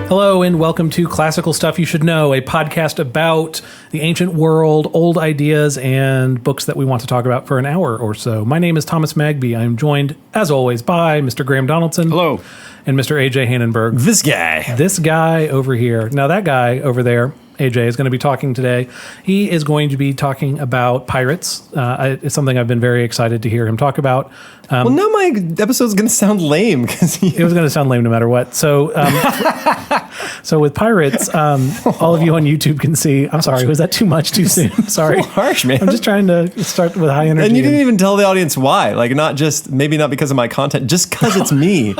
Hello and welcome to Classical Stuff You Should Know, a podcast about the ancient world, old ideas, and books that we want to talk about for an hour or so. My name is Thomas Magby. I'm joined, as always, by Mr. Graham Donaldson. Hello. And Mr. AJ Hannenberg. This guy. This guy over here. Now, that guy over there, AJ, is going to be talking today. He is going to be talking about pirates. It's something I've been very excited to hear him talk about. Well, now my episode's going to sound lame. It was going to sound lame no matter what. So so with pirates, all of you on YouTube can see. I'm sorry, was that too much too soon? Sorry. So harsh, man. I'm just trying to start with high energy. And you didn't even tell the audience why. Like, maybe not because of my content, just because it's me.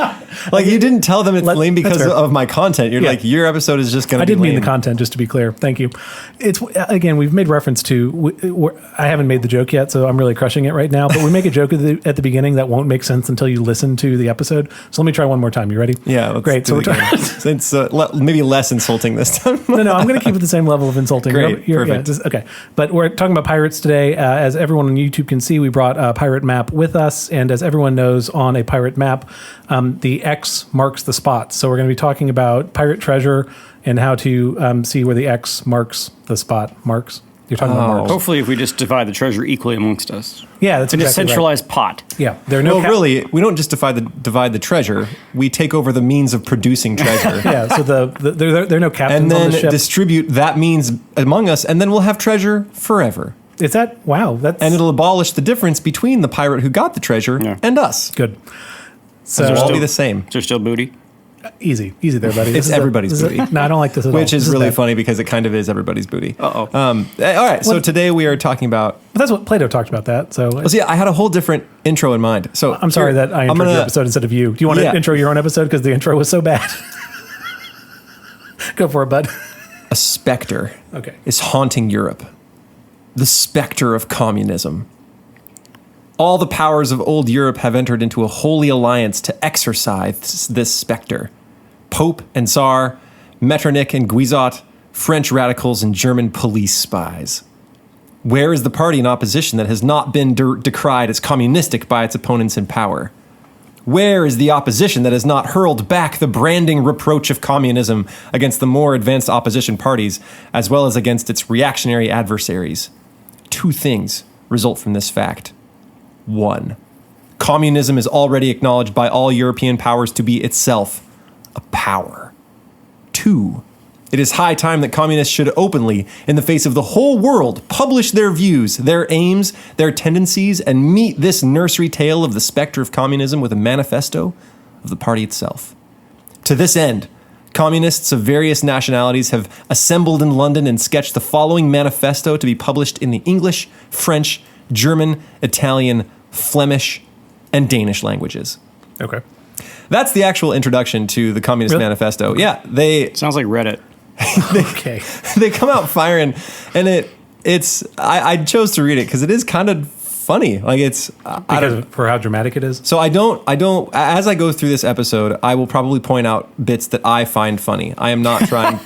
Like, you didn't tell them it's lame because of my content. You're like, your episode is just going to be lame. I didn't mean the content, just to be clear. Thank you. It's, again, we've made reference to, I haven't made the joke yet, so I'm really crushing it right now, but we make a joke at the beginning that won't make sense until you listen to the episode. So let me try one more time. You ready? Yeah. Great. So we're trying. It's maybe less insulting this time. No, I'm going to keep it the same level of insulting. Great. Perfect. Okay. But we're talking about pirates today. As everyone on YouTube can see, we brought a pirate map with us. And as everyone knows, on a pirate map, the X marks the spots. So we're going to be talking about pirate treasure and how to see where the X marks the spot. Marks? You're talking about marks. Hopefully, if we just divide the treasure equally amongst us. Yeah, that's in exactly a centralized right. pot. Yeah, there are no. Really, we don't just divide the treasure. We take over the means of producing treasure. Yeah, so there are no captains and then on the ship. Distribute that means among us, and then we'll have treasure forever. Is that wow? And it'll abolish the difference between the pirate who got the treasure and us. Good. So it'll all be the same. Is there still booty? Easy there, buddy. It's everybody's booty. No, I don't like this at all. Which is really funny because it kind of is everybody's booty. Uh-oh. All right, so today we are talking about... But that's what Plato talked about that. So I had a whole different intro in mind. So I'm sorry that I introed your episode instead of you. Do you want to intro your own episode? Because the intro was so bad. Go for it, bud. A specter is haunting Europe. The specter of communism. All the powers of old Europe have entered into a holy alliance to exorcise this specter. Pope and Tsar, Metternich and Guizot, French radicals and German police spies. Where is the party in opposition that has not been decried as communistic by its opponents in power? Where is the opposition that has not hurled back the branding reproach of communism against the more advanced opposition parties, as well as against its reactionary adversaries? Two things result from this fact. 1. Communism is already acknowledged by all European powers to be itself a power. 2. It is high time that communists should openly, in the face of the whole world, publish their views, their aims, their tendencies, and meet this nursery tale of the specter of communism with a manifesto of the party itself. To this end, communists of various nationalities have assembled in London and sketched the following manifesto to be published in the English, French, German, Italian, Flemish, and Danish languages. Okay. That's the actual introduction to the Communist Manifesto. Yeah, sounds like Reddit. They come out firing, and I chose to read it because it is kind of funny. Like for how dramatic it is. So I don't. As I go through this episode, I will probably point out bits that I find funny. I am not trying.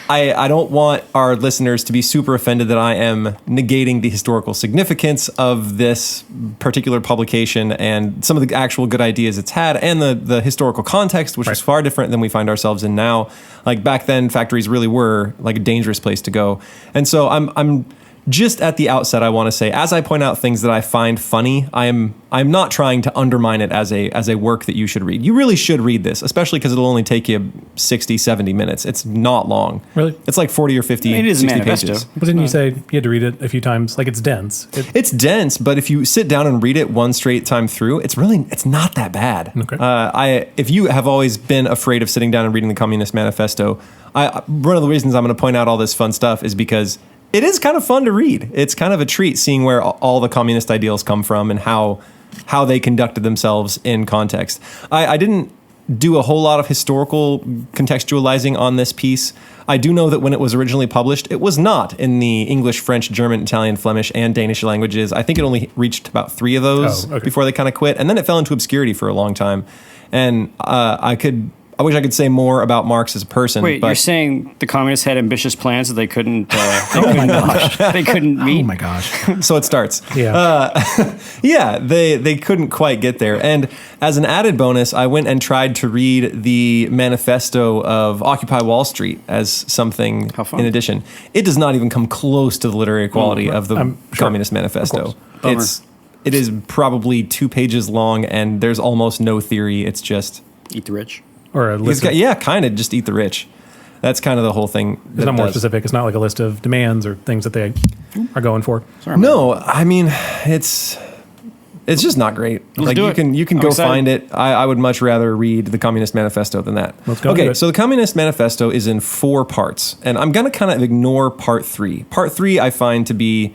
I don't want our listeners to be super offended that I am negating the historical significance of this particular publication and some of the actual good ideas it's had and the historical context, which is far different than we find ourselves in now. Like back then, factories really were like a dangerous place to go. And so I'm just at the outset, I want to say, as I point out things that I find funny, I'm not trying to undermine it as a work that you should read. You really should read this, especially because it'll only take you 60, 70 minutes. It's not long. Really? It's like 40 or 50, it is 60 manifesto. pages. But didn't you say you had to read it a few times? Like, it's dense. It's dense, but if you sit down and read it one straight time through, it's not that bad. Okay. If you have always been afraid of sitting down and reading the Communist Manifesto, one of the reasons I'm going to point out all this fun stuff is because it is kind of fun to read. It's kind of a treat seeing where all the communist ideals come from and how they conducted themselves in context. I didn't do a whole lot of historical contextualizing on this piece. I do know that when it was originally published, it was not in the English, French, German, Italian, Flemish, and Danish languages. I think it only reached about 3 of those before they kind of quit. And then it fell into obscurity for a long time. And I wish I could say more about Marx as a person. Wait, but you're saying the communists had ambitious plans that they couldn't they couldn't meet? Oh my gosh. so it starts. Yeah. Yeah, they couldn't quite get there. And as an added bonus, I went and tried to read the manifesto of Occupy Wall Street as something in addition. It does not even come close to the literary quality of the Communist Manifesto. It is probably 2 pages long, and there's almost no theory. It's just eat the rich. Or a list kind of just eat the rich. That's kind of the whole thing. It's not more specific. It's not like a list of demands or things that they are going for. No, I mean, it's just not great. Let's do it. You can go find it. I would much rather read the Communist Manifesto than that. Let's go. Okay, so the Communist Manifesto is in 4 parts, and I'm going to kind of ignore part 3. Part 3 I find to be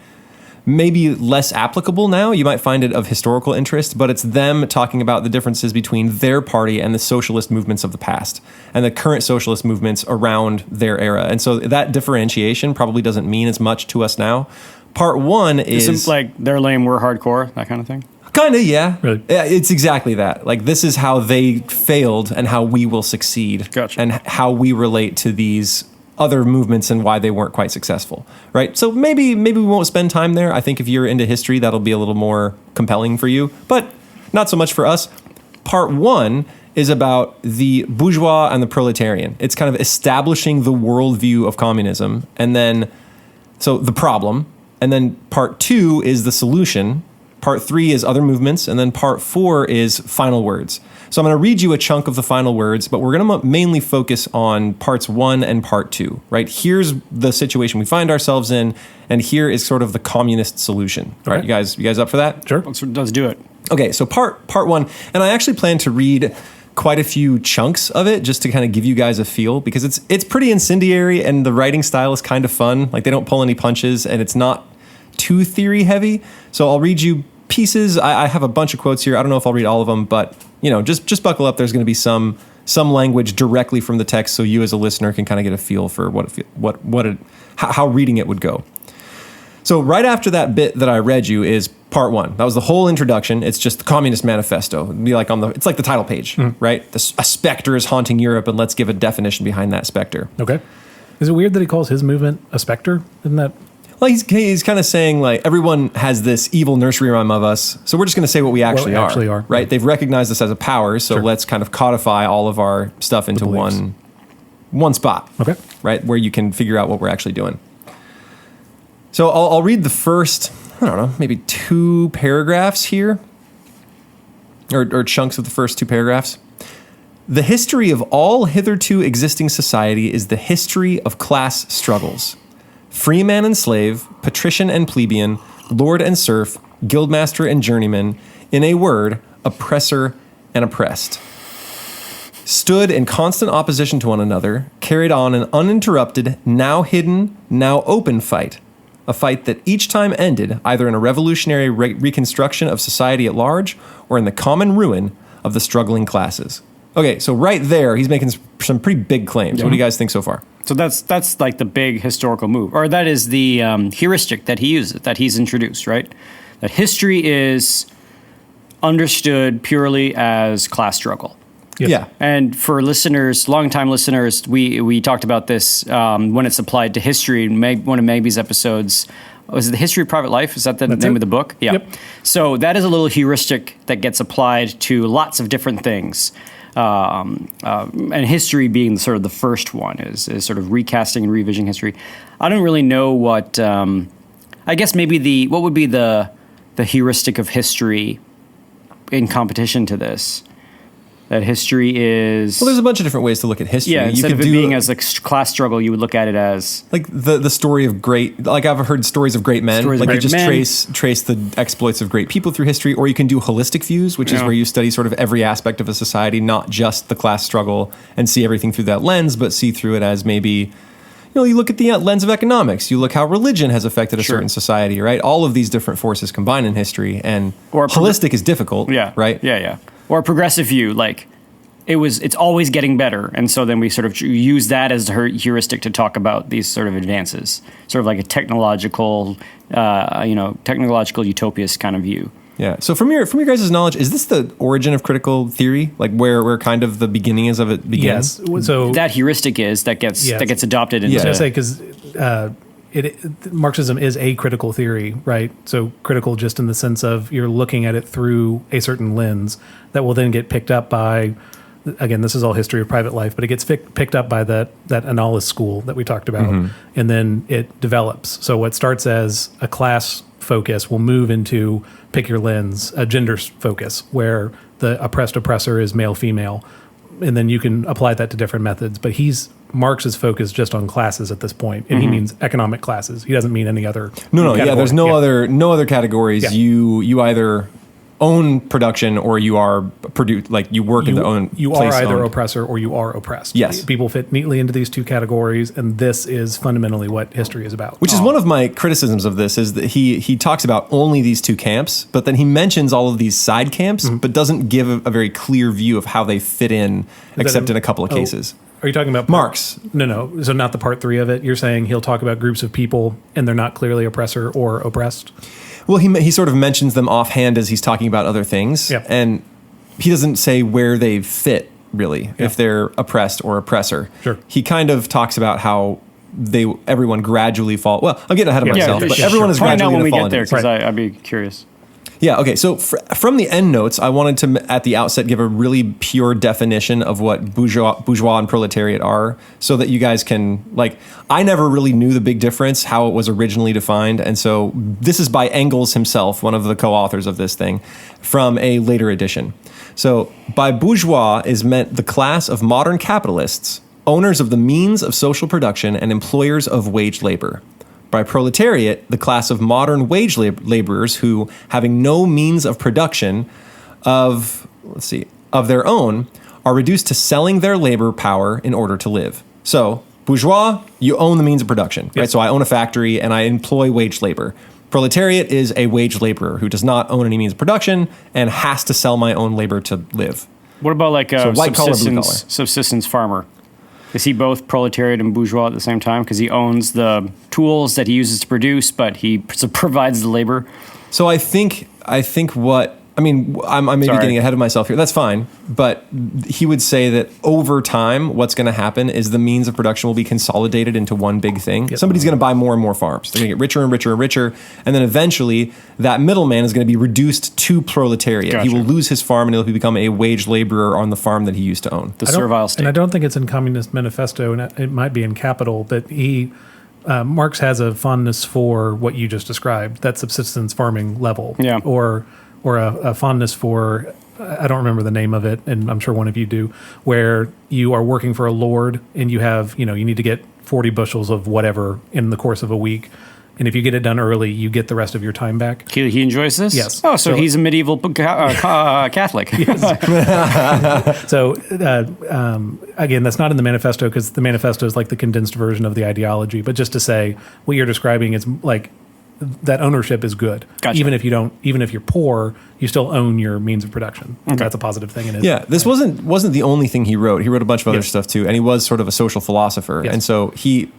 maybe less applicable now. You might find it of historical interest, but it's them talking about the differences between their party and the socialist movements of the past and the current socialist movements around their era. And so that differentiation probably doesn't mean as much to us now. Part 1 is like they're lame, we're hardcore, that kind of thing. Kind of, yeah. Really? Yeah, it's exactly that. Like, this is how they failed and how we will succeed. Gotcha. And how we relate to these other movements and why they weren't quite successful, right? So maybe we won't spend time there. I think if you're into history, that'll be a little more compelling for you, but not so much for us. Part 1 is about the bourgeois and the proletarian. It's kind of establishing the worldview of communism, and then, so the problem, and then part 2 is the solution. Part 3 is other movements, and then part 4 is final words. So I'm going to read you a chunk of the final words, but we're going to mainly focus on parts 1 and part 2, right? Here's the situation we find ourselves in, and here is sort of the communist solution. Okay. Right, you guys up for that? Sure. Let's do it. Okay, so part 1, and I actually plan to read quite a few chunks of it just to kind of give you guys a feel, because it's pretty incendiary, and the writing style is kind of fun. Like, they don't pull any punches, and it's not too theory heavy. So I'll read you pieces. I have a bunch of quotes here. I don't know if I'll read all of them, but just buckle up. There's going to be some language directly from the text, so you as a listener can kind of get a feel for how reading it would go. So right after that bit that I read you is part 1. That was the whole introduction. It's just the Communist Manifesto. It'd be like it's like the title page, right? A specter is haunting Europe, and let's give a definition behind that specter. Okay. Is it weird that he calls his movement a specter? Isn't that? Well, he's kind of saying, like, everyone has this evil nursery rhyme of us, so we're just going to say what we actually are. Right? They've recognized us as a power, so let's kind of codify all of our stuff into one spot. Okay. Right? Where you can figure out what we're actually doing. So I'll read the first, I don't know, maybe 2 paragraphs here, or chunks of the first 2 paragraphs. The history of all hitherto existing society is the history of class struggles. Free man and slave, patrician and plebeian, lord and serf, guildmaster and journeyman, in a word, oppressor and oppressed, stood in constant opposition to one another, carried on an uninterrupted, now hidden, now open fight, a fight that each time ended either in a revolutionary reconstruction of society at large or in the common ruin of the struggling classes. Okay, so right there, he's making some pretty big claims. What do you guys think so far? So that's like the big historical move, or that is the heuristic that he uses, that he's introduced, right? That history is understood purely as class struggle. Yes. Yeah. And for listeners, longtime listeners, we talked about this when it's applied to history in one of Magby's episodes. Was it The History of Private Life? Is that the name of the book? Yeah. Yep. So that is a little heuristic that gets applied to lots of different things. And history being sort of the first one is sort of recasting and revisioning history. I don't really know what, I guess maybe what would be the heuristic of history in competition to this? That history is... Well, there's a bunch of different ways to look at history. Yeah, instead of it being as a class struggle, you would look at it as... Like the story of great... Like, I've heard stories of great men. Like, you just trace the exploits of great people through history, or you can do holistic views, which is where you study sort of every aspect of a society, not just the class struggle, and see everything through that lens, but see through it as maybe... you look at the lens of economics. You look how religion has affected a certain society, right? All of these different forces combine in history, and holistic is difficult, right? Yeah. Or a progressive view, like it's always getting better, and so then we sort of use that as the heuristic to talk about these sort of advances, sort of like a technological utopist kind of view. Yeah. So from your guys' knowledge, is this the origin of critical theory? Like where kind of the beginning is of it begins? Yes. So that heuristic that gets adopted into. I was going to say because Marxism is a critical theory, right? So critical just in the sense of you're looking at it through a certain lens that will then get picked up by. Again, this is all history of private life, but it gets picked up by that analysis school that we talked about, and then it develops. So what starts as a class focus will move into, pick your lens, a gender focus, where the oppressed oppressor is male female, and then you can apply that to different methods. But Marx is focused just on classes at this point, and he means economic classes. He doesn't mean any other. No. Yeah, there's no other categories. Yeah. You either own production or you are produced, like you work in the own you place are either owned. oppressor or you are oppressed. Yes, people fit neatly into these two categories, and this is fundamentally what history is about. Which is one of my criticisms of this, is that he talks about only these two camps, but then he mentions all of these side camps, but doesn't give a very clear view of how they fit in, except in a couple of cases. Are you talking about Marx? No. So not the part 3 of it. You're saying he'll talk about groups of people and they're not clearly oppressor or oppressed? Well, he sort of mentions them offhand as he's talking about other things, and he doesn't say where they fit, really, if they're oppressed or oppressor. Sure. He kind of talks about how everyone gradually fall. Well, I'm getting ahead of myself, but everyone is Find out gradually when going to we fall get there, into this. because I'd be curious. Yeah, okay. So from the end notes, I wanted to, at the outset, give a really pure definition of what bourgeois and proletariat are, so that you guys can, I never really knew the big difference, how it was originally defined. And so this is by Engels himself, one of the co-authors of this thing, from a later edition. So by bourgeois is meant the class of modern capitalists, owners of the means of social production and employers of wage labor. By proletariat, the class of modern wage laborers who, having no means of production of their own, are reduced to selling their labor power in order to live. So, bourgeois, you own the means of production, right? So I own a factory and I employ wage labor. Proletariat is a wage laborer who does not own any means of production and has to sell my own labor to live. What about a white collar, blue collar. Subsistence farmer? Is he both proletariat and bourgeois at the same time? Because he owns the tools that he uses to produce, but he provides the labor. So I think I may be getting ahead of myself here. That's fine. But he would say that over time, what's going to happen is the means of production will be consolidated into one big thing. Yep. Somebody's going to buy more and more farms. They're going to get richer and richer and richer. And then eventually, that middleman is going to be reduced to proletariat. Gotcha. He will lose his farm and he'll become a wage laborer on the farm that he used to own. The servile state. And I don't think it's in Communist Manifesto, and it might be in Capital, but Marx has a fondness for what you just described, that subsistence farming level. Yeah. Or a fondness for, I don't remember the name of it, and I'm sure one of you do, where you are working for a lord and you have, you need to get 40 bushels of whatever in the course of a week. And if you get it done early, you get the rest of your time back. He enjoys this? Yes. Oh, so he's a medieval Catholic. So, again, that's not in the manifesto, because the manifesto is like the condensed version of the ideology. But just to say, what you're describing is like, that ownership is good. Gotcha. Even if you're poor, you still own your means of production. Okay. That's a positive thing in his life. This wasn't the only thing he wrote. He wrote a bunch of other stuff too, and he was sort of a social philosopher. Yes. And so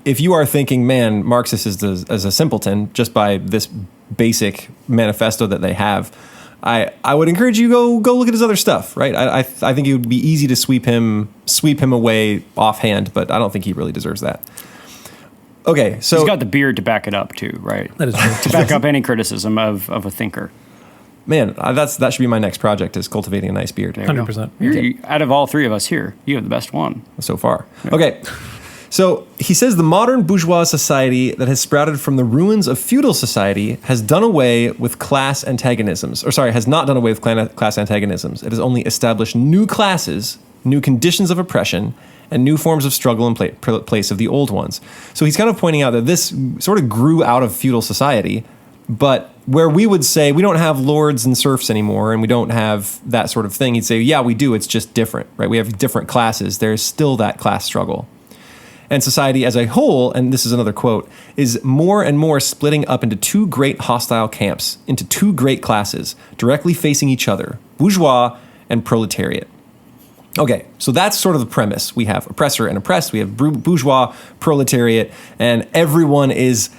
if you are thinking, man, Marxist is as a simpleton just by this basic manifesto that they have, I would encourage you go look at his other stuff. Right? I think it would be easy to sweep him away offhand, but I don't think he really deserves that. Okay, so he's got the beard to back it up too, right? That is true. To back up any criticism of a thinker. Man, that should be my next project, is cultivating a nice beard. 100%. Out of all three of us here, you have the best one so far. Yeah. Okay, so he says the modern bourgeois society that has sprouted from the ruins of feudal society has done away with class antagonisms. Has not done away with class antagonisms. It has only established new classes, new conditions of oppression, and new forms of struggle in place of the old ones. So he's kind of pointing out that this sort of grew out of feudal society, but where we would say we don't have lords and serfs anymore and we don't have that sort of thing, he'd say, yeah, we do, it's just different, right? We have different classes. There's still that class struggle. And society as a whole, and this is another quote, is more and more splitting up into two great hostile camps, into two great classes, directly facing each other, bourgeois and proletariat. Okay, so that's sort of the premise. We have oppressor and oppressed. We have bourgeois, proletariat, and everyone is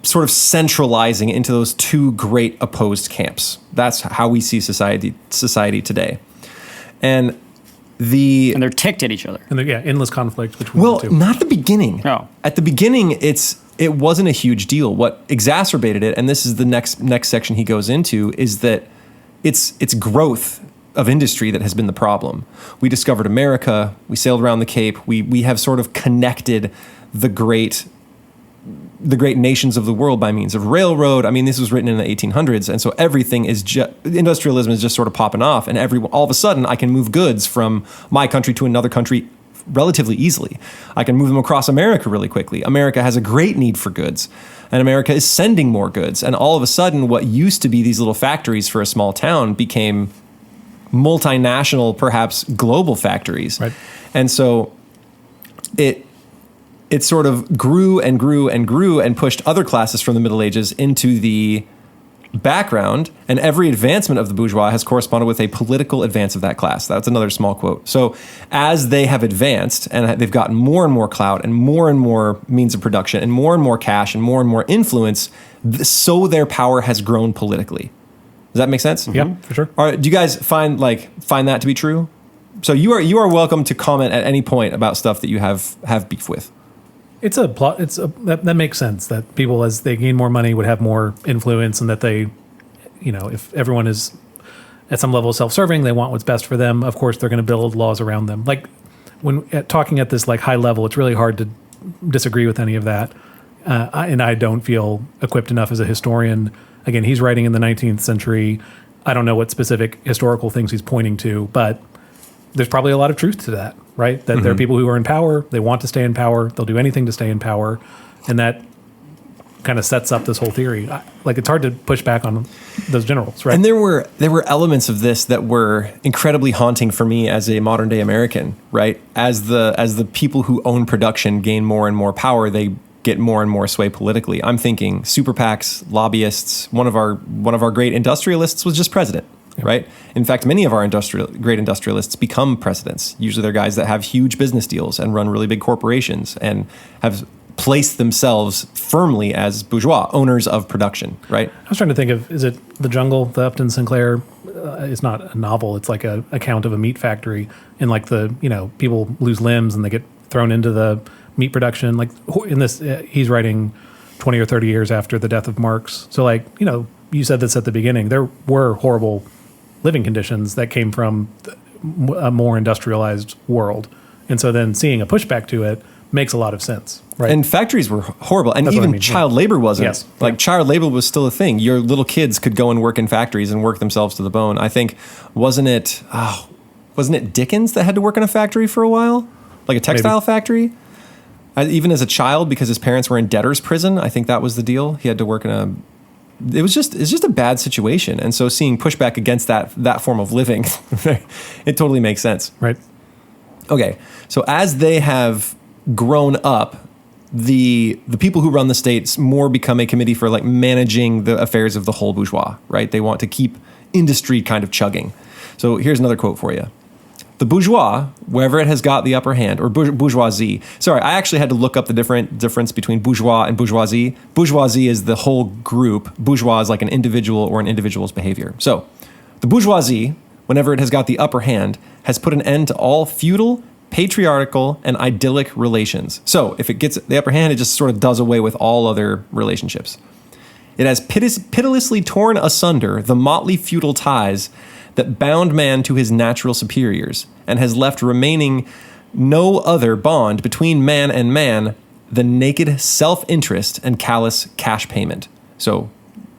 sort of centralizing into those two great opposed camps. That's how we see society today. And they're ticked at each other. And endless conflict between the two. Not at the beginning. No. At the beginning, it wasn't a huge deal. What exacerbated it, and this is the next section he goes into, is that it's growth of industry that has been the problem. We discovered America. We sailed around the Cape. We have sort of connected the great nations of the world by means of railroad. I mean, this was written in the 1800s, and so everything is industrialism is just sort of popping off, and all of a sudden I can move goods from my country to another country relatively easily. I can move them across America really quickly. America has a great need for goods, and America is sending more goods, and all of a sudden what used to be these little factories for a small town became multinational, perhaps global factories. Right. And so it sort of grew and grew and grew and pushed other classes from the Middle Ages into the background, and every advancement of the bourgeois has corresponded with a political advance of that class. That's another small quote. So as they have advanced and they've gotten more and more clout and more means of production and more cash and more influence, so their power has grown politically. Does that make sense? Yeah, for sure. All right, do you guys find that to be true? So you are welcome to comment at any point about stuff that you have beef with. It's a plot. That makes sense that people, as they gain more money, would have more influence, and that they, if everyone is at some level self-serving, they want what's best for them. Of course, they're going to build laws around them. Like when talking at this high level, it's really hard to disagree with any of that. And I don't feel equipped enough as a historian. Again, he's writing in the 19th century. I don't know what specific historical things he's pointing to, but there's probably a lot of truth to that, right? That there are people who are in power, they want to stay in power, they'll do anything to stay in power, and that kind of sets up this whole theory. It's hard to push back on those generals, right? And there were elements of this that were incredibly haunting for me as a modern day American, right? As the people who own production gain more and more power, they get more and more sway politically. I'm thinking super PACs, lobbyists. One of our great industrialists was just president. Right. In fact, many of our great industrialists become presidents. Usually they're guys that have huge business deals and run really big corporations and have placed themselves firmly as bourgeois, owners of production. Right. I was trying to think of, is it The Jungle, the Upton Sinclair? It's not a novel. It's like a account of a meat factory, and people lose limbs and they get thrown into the meat production. Like in this, he's writing 20 or 30 years after the death of Marx. So you said this at the beginning, there were horrible living conditions that came from a more industrialized world. And so then seeing a pushback to it makes a lot of sense. Right. And factories were horrible. And That's even child labor wasn't. Yes. Child labor was still a thing. Your little kids could go and work in factories and work themselves to the bone. I think, wasn't it Dickens that had to work in a factory for a while? Like a textile factory? Even as a child, because his parents were in debtor's prison, I think that was the deal. He had to work in it's just a bad situation. And so seeing pushback against that form of living, it totally makes sense. Right. Okay. So as they have grown up, the people who run the states more become a committee for managing the affairs of the whole bourgeois, right? They want to keep industry kind of chugging. So here's another quote for you. The bourgeois, wherever it has got the upper hand, or bourgeoisie. Sorry, I actually had to look up the difference between bourgeois and bourgeoisie. Bourgeoisie is the whole group. Bourgeois is like an individual or an individual's behavior. So the bourgeoisie, whenever it has got the upper hand, has put an end to all feudal, patriarchal, and idyllic relations. So if it gets the upper hand, it just sort of does away with all other relationships. It has pitilessly torn asunder the motley feudal ties that bound man to his natural superiors, and has left remaining no other bond between man and man than naked self-interest and callous cash payment. So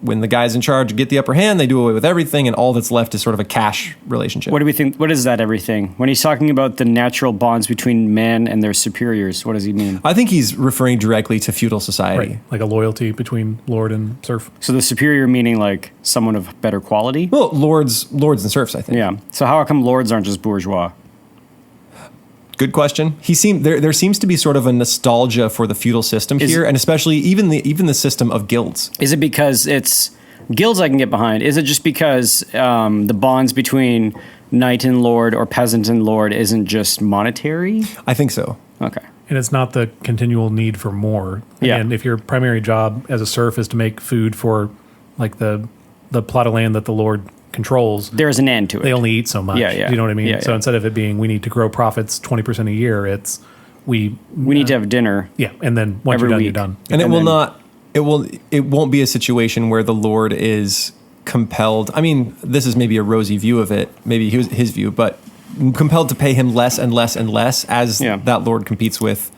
when the guys in charge get the upper hand, they do away with everything, and all that's left is sort of a cash relationship. What do we think? What is that everything? When he's talking about the natural bonds between man and their superiors, what does he mean? I think he's referring directly to feudal society. Right. Like a loyalty between lord and serf. So the superior meaning someone of better quality? Well, lords and serfs, I think. Yeah. So how come lords aren't just bourgeois? Good question. There seems to be sort of a nostalgia for the feudal system here, and especially even the system of guilds. Is it because it's guilds I can get behind? Is it just because the bonds between knight and lord or peasant and lord isn't just monetary? I think so. Okay. And it's not the continual need for more. Yeah. And if your primary job as a serf is to make food for like the plot of land that the Lord controls, There's an end to it. they only eat so much. Yeah, yeah. Do you know what I mean? Yeah, So yeah. instead of it being we need to grow profits 20% a year, it's we need to have dinner. yeah, and then once Every you're done, week. you're done. And And it won't be a situation where the Lord is compelled. I mean, this is maybe a rosy view of it, maybe his view, but compelled to pay him less and less and less as Yeah. that Lord competes with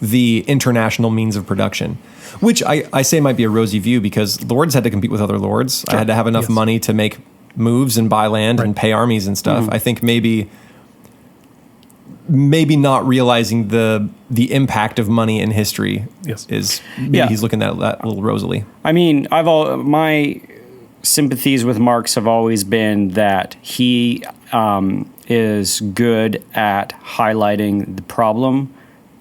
the international means of production, which I say might be a rosy view because lords had to compete with other lords. I had to have enough Yes. money to make moves and buy land and Right. pay armies and stuff. Mm-hmm. I think maybe not realizing the impact of money in history Yes. is maybe Yeah. he's looking at that a little rosily. I mean, my sympathies with Marx have always been that he is good at highlighting the problem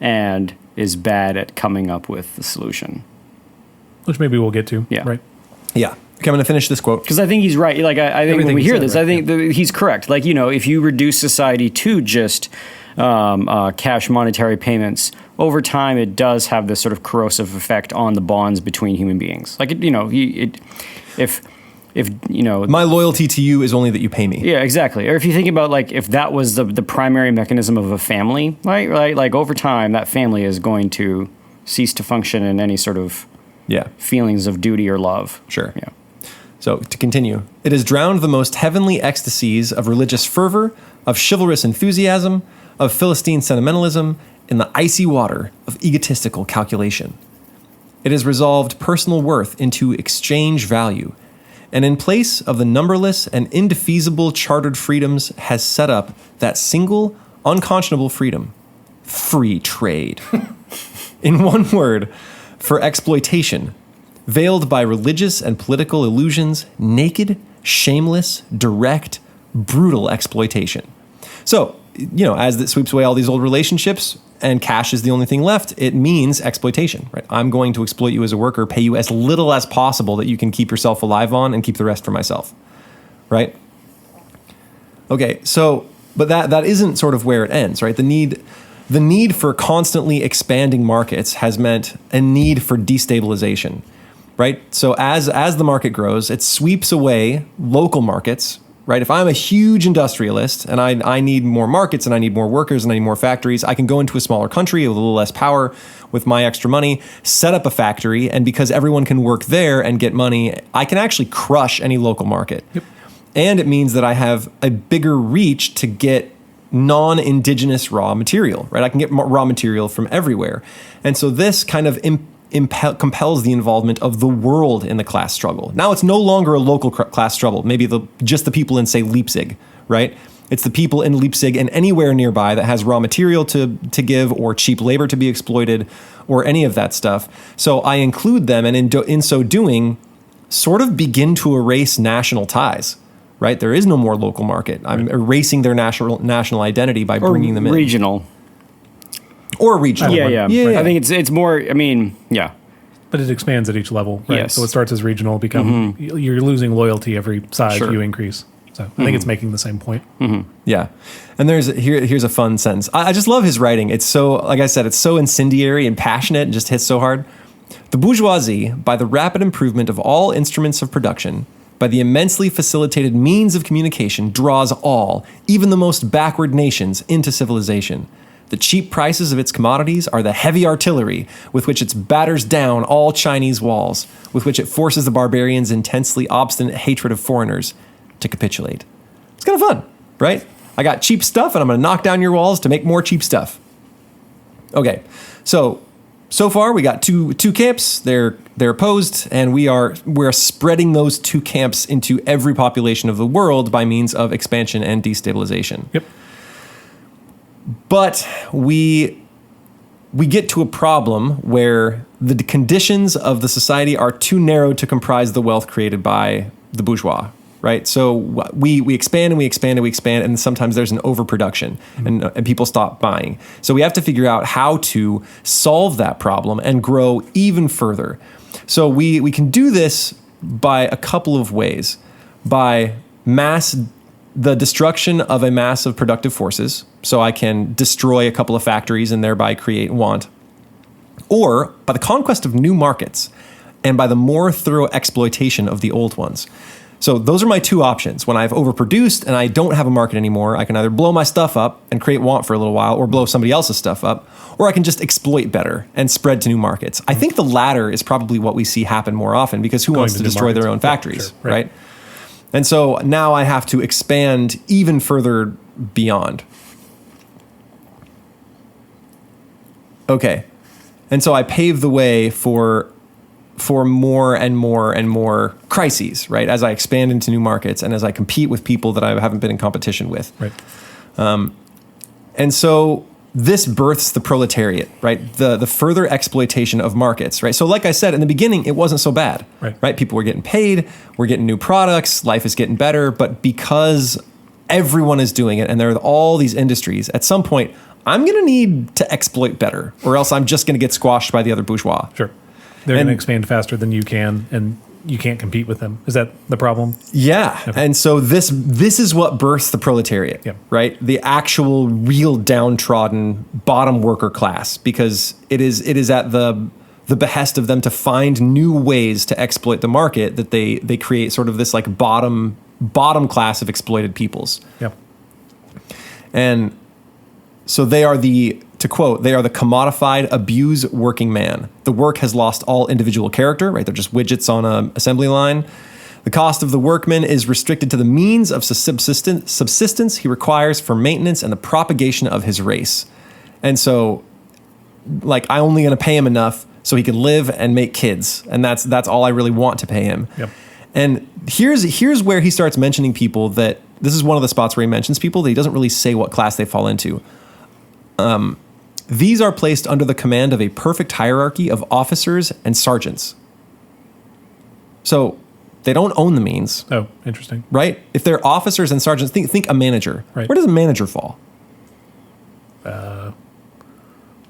and is bad at coming up with the solution. Which maybe we'll get to. Yeah. Right. Yeah. Okay, I'm going to finish this quote. Because I think he's right. Like I think Everything when we he hear said, this, right, I think he's correct. Like, if you reduce society to just cash monetary payments, over time it does have this sort of corrosive effect on the bonds between human beings. Like, if My loyalty to you is only that you pay me. yeah, exactly. Or if you think about like if that was the primary mechanism of a family, right? Like over time, that family is going to cease to function in any sort of Yeah, feelings of duty or love. sure. Yeah. So to continue, it has drowned the most heavenly ecstasies of religious fervor, of chivalrous enthusiasm, of Philistine sentimentalism, in the icy water of egotistical calculation. It has resolved personal worth into exchange value, and in place of the numberless and indefeasible chartered freedoms has set up that single, unconscionable freedom: free trade. In one word, for exploitation, veiled by religious and political illusions, naked, shameless, direct, brutal exploitation. So, as it sweeps away all these old relationships and cash is the only thing left, it means exploitation, right? I'm going to exploit you as a worker, pay you as little as possible that you can keep yourself alive on and keep the rest for myself, right? Okay, so, but that isn't sort of where it ends, right? The need for constantly expanding markets has meant a need for destabilization, right? So as the market grows, it sweeps away local markets, right? If I'm a huge industrialist and I need more markets and I need more workers and I need more factories, I can go into a smaller country with a little less power with my extra money, set up a factory, and because everyone can work there and get money, I can actually crush any local market. Yep. And it means that I have a bigger reach to get non-indigenous raw material, right? I can get raw material from everywhere. And so this kind of compels the involvement of the world in the class struggle. Now it's no longer a local class struggle, maybe just the people in, say, Leipzig, right? It's the people in Leipzig and anywhere nearby that has raw material to give or cheap labor to be exploited or any of that stuff. So I include them, and in so doing, sort of begin to erase national ties. Right, there is no more local market. I'm erasing their national identity by bringing them in. Regional. Or regional. Yeah. I think it's more. I mean, yeah. But it expands at each level, right? Yes. So it starts as regional, you're losing loyalty every size Sure. you increase. So I think it's making the same point. Yeah. And here's a fun sentence. I just love his writing. It's so, like I said, it's so incendiary and passionate and just hits so hard. The bourgeoisie, by the rapid improvement of all instruments of production, by the immensely facilitated means of communication, draws all, even the most backward nations, into civilization. The cheap prices of its commodities are the heavy artillery with which it batters down all Chinese walls, with which it forces the barbarians' intensely obstinate hatred of foreigners to capitulate. It's kind of fun, right? I got cheap stuff and I'm going to knock down your walls to make more cheap stuff. Okay, so far we got two camps. They're opposed, and we're spreading those two camps into every population of the world by means of expansion and destabilization. Yep. But we get to a problem where the conditions of the society are too narrow to comprise the wealth created by the bourgeois, right? So we expand and we expand and we expand, and sometimes there's an overproduction and people stop buying. So we have to figure out how to solve that problem and grow even further. So we can do this by a couple of ways: by mass the destruction of a mass of productive forces, so I can destroy a couple of factories and thereby create want, or by the conquest of new markets and by the more thorough exploitation of the old ones. So those are my two options. When I've overproduced and I don't have a market anymore, I can either blow my stuff up and create want for a little while, or blow somebody else's stuff up, or I can just exploit better and spread to new markets. I think the latter is probably what we see happen more often, because who wants to destroy their own factories, right? And so now I have to expand even further beyond. Okay. And so I pave the way for more and more and more crises, right? As I expand into new markets and as I compete with people that I haven't been in competition with. Right. And so this births the proletariat, right? The further exploitation of markets, right? So like I said, in the beginning, it wasn't so bad, right? People were getting paid, we're getting new products, life is getting better, but because everyone is doing it and there are all these industries, at some point, I'm going to need to exploit better, or else I'm just going to get squashed by the other bourgeois. Sure. They're going to expand faster than you can, and you can't compete with them. Is that the problem? Yeah. Okay. And so this is what births the proletariat, right? The actual real downtrodden bottom worker class, because it is at the behest of them to find new ways to exploit the market that they create sort of this like bottom class of exploited peoples. Yep. And so they are to quote, they are the commodified, abused working man. The work has lost all individual character, right? They're just widgets on an assembly line. The cost of the workman is restricted to the means of subsistence he requires for maintenance and the propagation of his race. And so, like, I'm only going to pay him enough so he can live and make kids. And that's all I really want to pay him. Yep. And here's where he starts mentioning people that, this is one of the spots where he mentions people that he doesn't really say what class they fall into. These are placed under the command of a perfect hierarchy of officers and sergeants. So they don't own the means. Oh, interesting. Right? If they're officers and sergeants, think a manager. Right. Where does a manager fall? My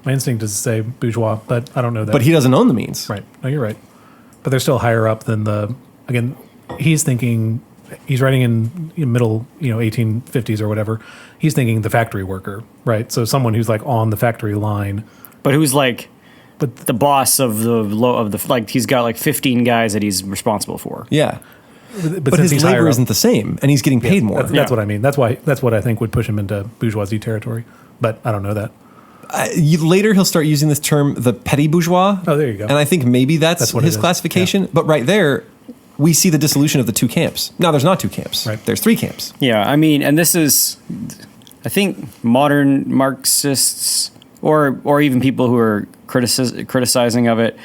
instinct is to say bourgeois, but I don't know that. But he doesn't own the means. Right. No, you're right. But they're still higher up than he's writing in middle, 1850s or whatever. He's thinking the factory worker, right? So someone who's like on the factory line, but who's like, the boss of like he's got like 15 guys that he's responsible for. Yeah, but since his labor isn't the same, and he's getting paid more. That's what I mean. That's what I think would push him into bourgeoisie territory. But I don't know that. Later, he'll start using this term, the petty bourgeois. Oh, there you go. And I think maybe that's his classification. Yeah. But right there, we see the dissolution of the two camps. Now, there's not two camps. Right. There's three camps. Yeah, I mean, and this is, I think, modern Marxists or even people who are criticizing of it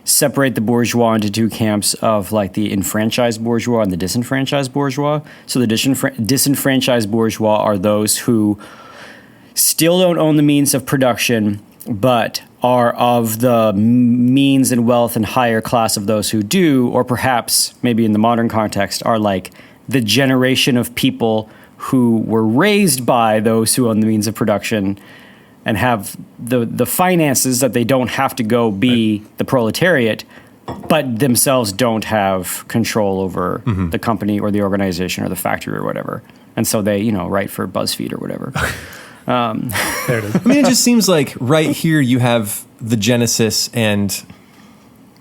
separate the bourgeois into two camps of like the enfranchised bourgeois and the disenfranchised bourgeois. So the disenfranchised bourgeois are those who still don't own the means of production, but are of the means and wealth and higher class of those who do, or perhaps maybe in the modern context are like the generation of people who were raised by those who own the means of production and have the finances that they don't have to go be the proletariat, but themselves don't have control over the company or the organization or the factory or whatever. And so they, write for BuzzFeed or whatever. There it is. I mean, it just seems like right here you have the genesis and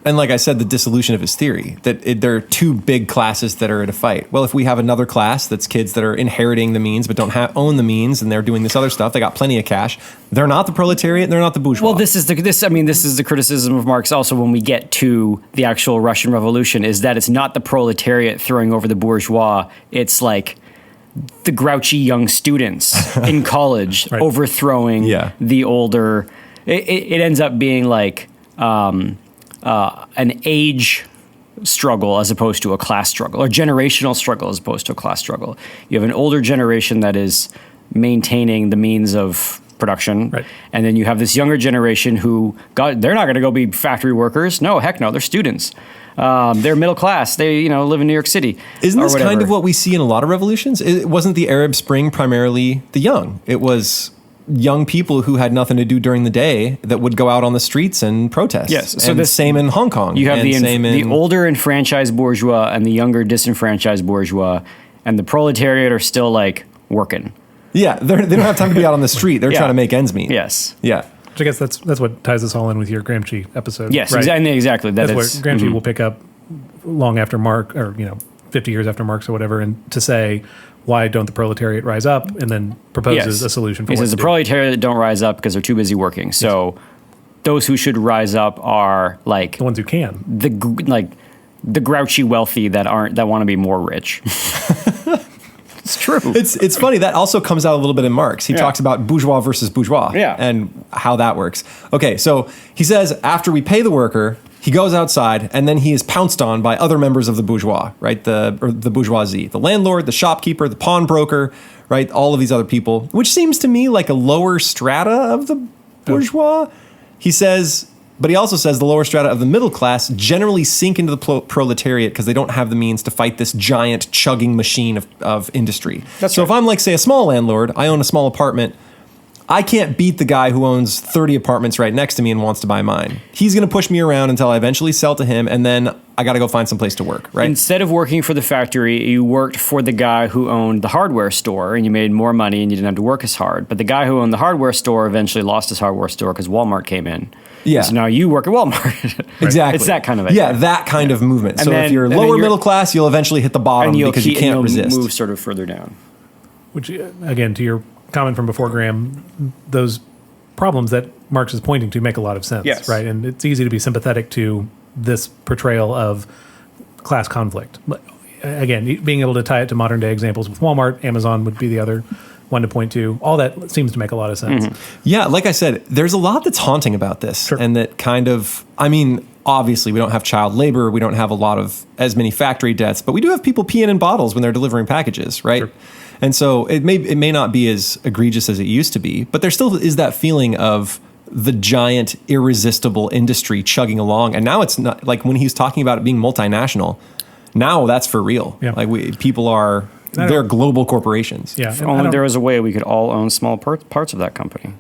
like I said, the dissolution of his theory, that there are two big classes that are at a fight. Well, if we have another class that's kids that are inheriting the means but don't own the means, and they're doing this other stuff, they got plenty of cash, they're not the proletariat, they're not the bourgeois. Well, this is the criticism of Marx also when we get to the actual Russian Revolution, is that it's not the proletariat throwing over the bourgeois, it's like the grouchy young students in college overthrowing the older. It ends up being like an age struggle as opposed to a class struggle, or generational struggle as opposed to a class struggle. You have an older generation that is maintaining the means of production, and then you have this younger generation who they're not going to go be factory workers. No, heck no, they're students. They're middle class. They, live in New York City. Isn't this kind of what we see in a lot of revolutions? It wasn't the Arab Spring primarily the young. It was young people who had nothing to do during the day that would go out on the streets and protest. Yes. So the same in Hong Kong. You have the older enfranchised bourgeois and the younger disenfranchised bourgeois. and the proletariat are still like working. Yeah, they don't have time to be out on the street. They're trying to make ends meet. Yes. Yeah. Which I guess that's what ties us all in with your Gramsci episode. Yes, right? exactly. That's where Gramsci will pick up long after Marx, or 50 years after Marx or whatever, and to say, why don't the proletariat rise up, and then proposes a solution for He says the proletariat don't rise up because they're too busy working. So those who should rise up are like the ones who can. The grouchy wealthy that want to be more rich. It's true. It's funny. That also comes out a little bit in Marx. He talks about bourgeois versus bourgeois and how that works. Okay, so he says after we pay the worker, he goes outside and then he is pounced on by other members of the bourgeois, right? The bourgeoisie, the landlord, the shopkeeper, the pawnbroker, right? All of these other people, which seems to me like a lower strata of the bourgeois. He says, but he also says the lower strata of the middle class generally sink into the proletariat because they don't have the means to fight this giant chugging machine of industry. So if I'm like, say, a small landlord, I own a small apartment, I can't beat the guy who owns 30 apartments right next to me and wants to buy mine. He's going to push me around until I eventually sell to him, and then I got to go find some place to work, right? Instead of working for the factory, you worked for the guy who owned the hardware store, and you made more money and you didn't have to work as hard. But the guy who owned the hardware store eventually lost his hardware store because Walmart came in. Yeah. So now you work at Walmart. Exactly. It's that kind of idea. Yeah, that kind of movement. And so then- if you're and then lower you're- middle class, you'll eventually hit the bottom because you can't resist. Move sort of further down. Which, again, to your comment from before, Graham, those problems that Marx is pointing to make a lot of sense, Yes. right? And it's easy to be sympathetic to this portrayal of class conflict. But again, being able to tie it to modern day examples with Walmart, Amazon would be the other one to point to. All that seems to make a lot of sense. Yeah, like I said, there's a lot that's haunting about this. Sure. And that kind of, I mean, obviously we don't have child labor, we don't have a lot of as many factory deaths, but we do have people peeing in bottles when they're delivering packages, right? Sure. And so it may not be as egregious as it used to be, but there still is that feeling of the giant irresistible industry chugging along. And now it's not like when he's talking about it being multinational, now that's for real. Yeah. Like people are, they're global corporations. Yeah. If only there was a way we could all own small parts of that company.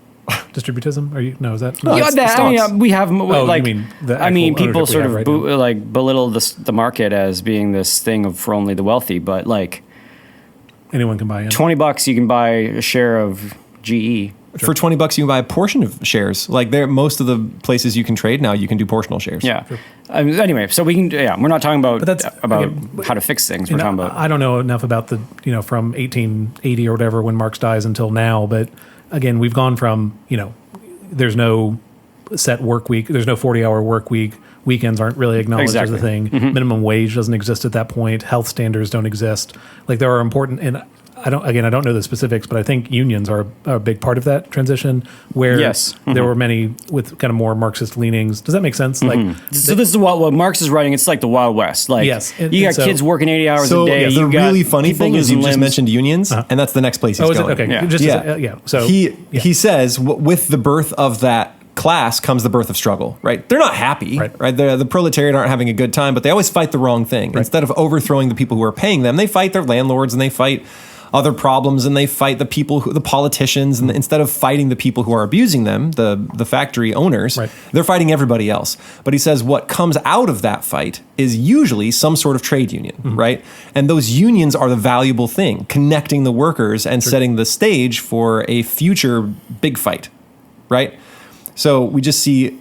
Distributism? Are you? No, is that? No, Yeah, it's that, I stocks. mean, we have like. you mean the I mean, actual people ownership we sort have of right now? belittle the market as being this thing for only the wealthy, but like Anyone can buy in. $20 you can buy a share of GE. For $20, you can buy a portion of shares. Like most of the places you can trade now, you can do portional shares. Yeah. Anyway, so we can. Yeah, we're not talking about But that's- how to fix things. We're talking about. I don't know enough about the from 1880 or whatever when Marx dies until now, but again, we've gone from there's no set work week, there's no 40-hour work week. Weekends aren't really acknowledged as a thing. Minimum wage doesn't exist at that point. Health standards don't exist. Like there are important, and I don't know the specifics, but I think unions are a big part of that transition. Where there were many with kind of more Marxist leanings. Does that make sense? Like, So this is what Marx is writing. It's like the Wild West. Like Yes, and you got so- kids working 80 hours So a day. the you got really funny people thing is you losing just limbs. mentioned unions, and that's the next place he's is it? going. Okay, Yeah. just Yeah. So He says with the birth of that class comes the birth of struggle, right? They're not happy, right? The proletariat aren't having a good time, but they always fight the wrong thing. Instead of overthrowing the people who are paying them, they fight their landlords and they fight other problems and they fight the people, the politicians, and instead of fighting the people who are abusing them, the factory owners, they're fighting everybody else. But he says what comes out of that fight is usually some sort of trade union, right? And those unions are the valuable thing, connecting the workers and setting the stage for a future big fight, right? So we just see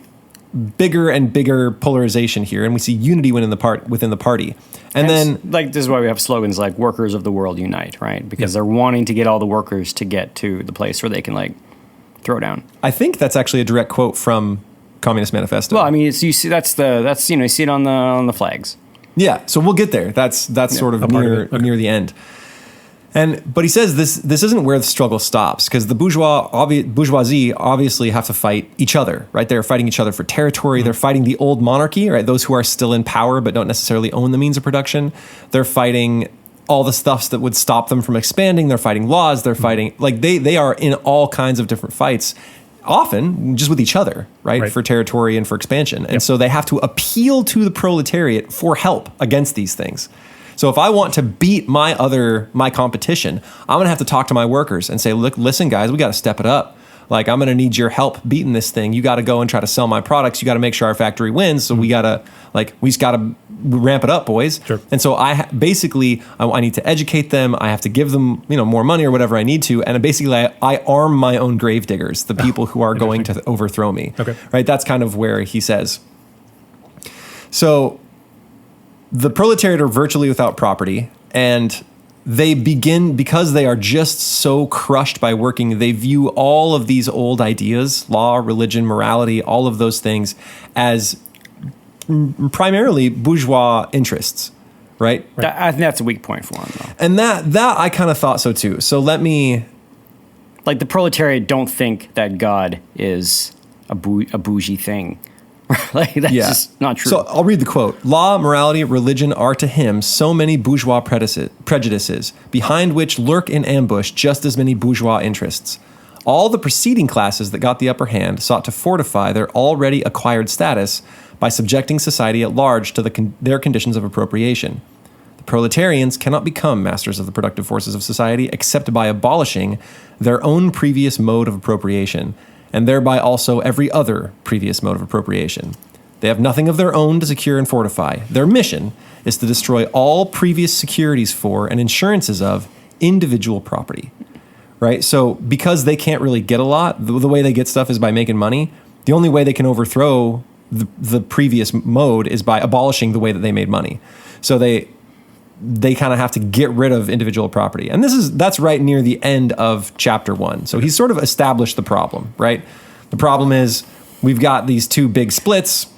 bigger and bigger polarization here, and we see unity within the party. And then, like, this is why we have slogans like "Workers of the World Unite," right? Because they're wanting to get all the workers to get to the place where they can like throw down. I think that's actually a direct quote from Communist Manifesto. Well, I mean, you see, that's you see it on the flags. Yeah, so we'll get there. That's sort of near the end. But he says this isn't where the struggle stops, because the bourgeoisie obviously have to fight each other, right? They're fighting each other for territory. They're fighting the old monarchy, right? Those who are still in power but don't necessarily own the means of production. They're fighting all the stuffs that would stop them from expanding. They're fighting laws. They're fighting, like they are in all kinds of different fights, often just with each other, right? For territory and for expansion. And so they have to appeal to the proletariat for help against these things. So if I want to beat my competition, I'm going to have to talk to my workers and say, look, listen, guys, we got to step it up. Like, I'm going to need your help beating this thing. You got to go and try to sell my products. You got to make sure our factory wins. So we just got to ramp it up, boys. Sure. And so I need to educate them. I have to give them, more money or whatever I need to. And basically I arm my own gravediggers, the people who are going to overthrow me. Okay. Right. That's kind of where he says. So the proletariat are virtually without property, and they begin, because they are just so crushed by working, they view all of these old ideas, law, religion, morality, all of those things as primarily bourgeois interests, right? I think that's a weak point for them, though. And that I kind of thought so too. So let me... Like, the proletariat don't think that God is a bougie thing. Like, that's just not true. So I'll read the quote. Law, morality, religion are to him so many bourgeois prejudices, behind which lurk in ambush just as many bourgeois interests. All the preceding classes that got the upper hand sought to fortify their already acquired status by subjecting society at large to their conditions of appropriation. The proletarians cannot become masters of the productive forces of society except by abolishing their own previous mode of appropriation, and thereby also every other previous mode of appropriation. They have nothing of their own to secure and fortify. Their mission is to destroy all previous securities for and insurances of individual property. Right? So because they can't really get a lot, the way they get stuff is by making money. The only way they can overthrow the previous mode is by abolishing the way that they made money. So they kind of have to get rid of individual property. And that's right near the end of chapter 1. So he's sort of established the problem, right? The problem is we've got these two big splits.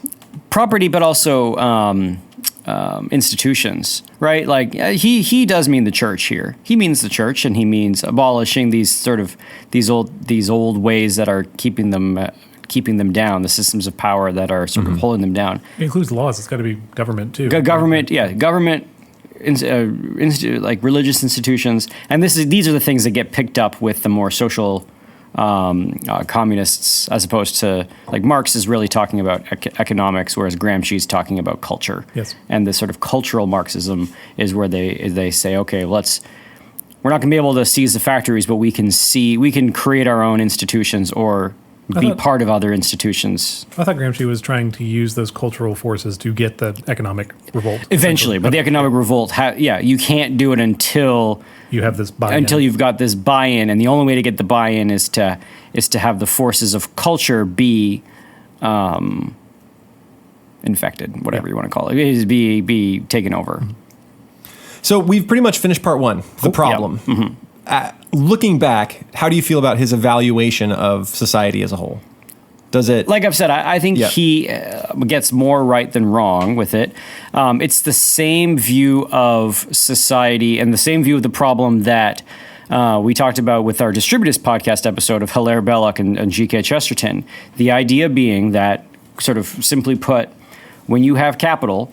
Property, but also institutions, right? Like, he does mean the church here. He means the church, and he means abolishing these old ways that are keeping them down, the systems of power that are sort of holding them down. It includes laws. It's got to be government too. Government. Like religious institutions, and these are the things that get picked up with the more social communists, as opposed to, like, Marx is really talking about economics, whereas Gramsci's talking about culture. Yes. And the sort of cultural Marxism is where they say, okay, we're not going to be able to seize the factories, but we can create our own institutions or be part of other institutions. I thought Gramsci was trying to use those cultural forces to get the economic revolt. Eventually, but the economic revolt, you can't do it until you have this buy-in. Until you've got this buy-in, and the only way to get the buy-in is to have the forces of culture be infected, whatever you want to call it, is be taken over. So we've pretty much finished part 1, the problem. Yeah. Mm-hmm. Looking back, how do you feel about his evaluation of society as a whole? Does it... Like I've said, I think he gets more right than wrong with it. It's the same view of society and the same view of the problem that we talked about with our Distributist podcast episode of Hilaire Belloc and G.K. Chesterton. The idea being that, sort of simply put, when you have capital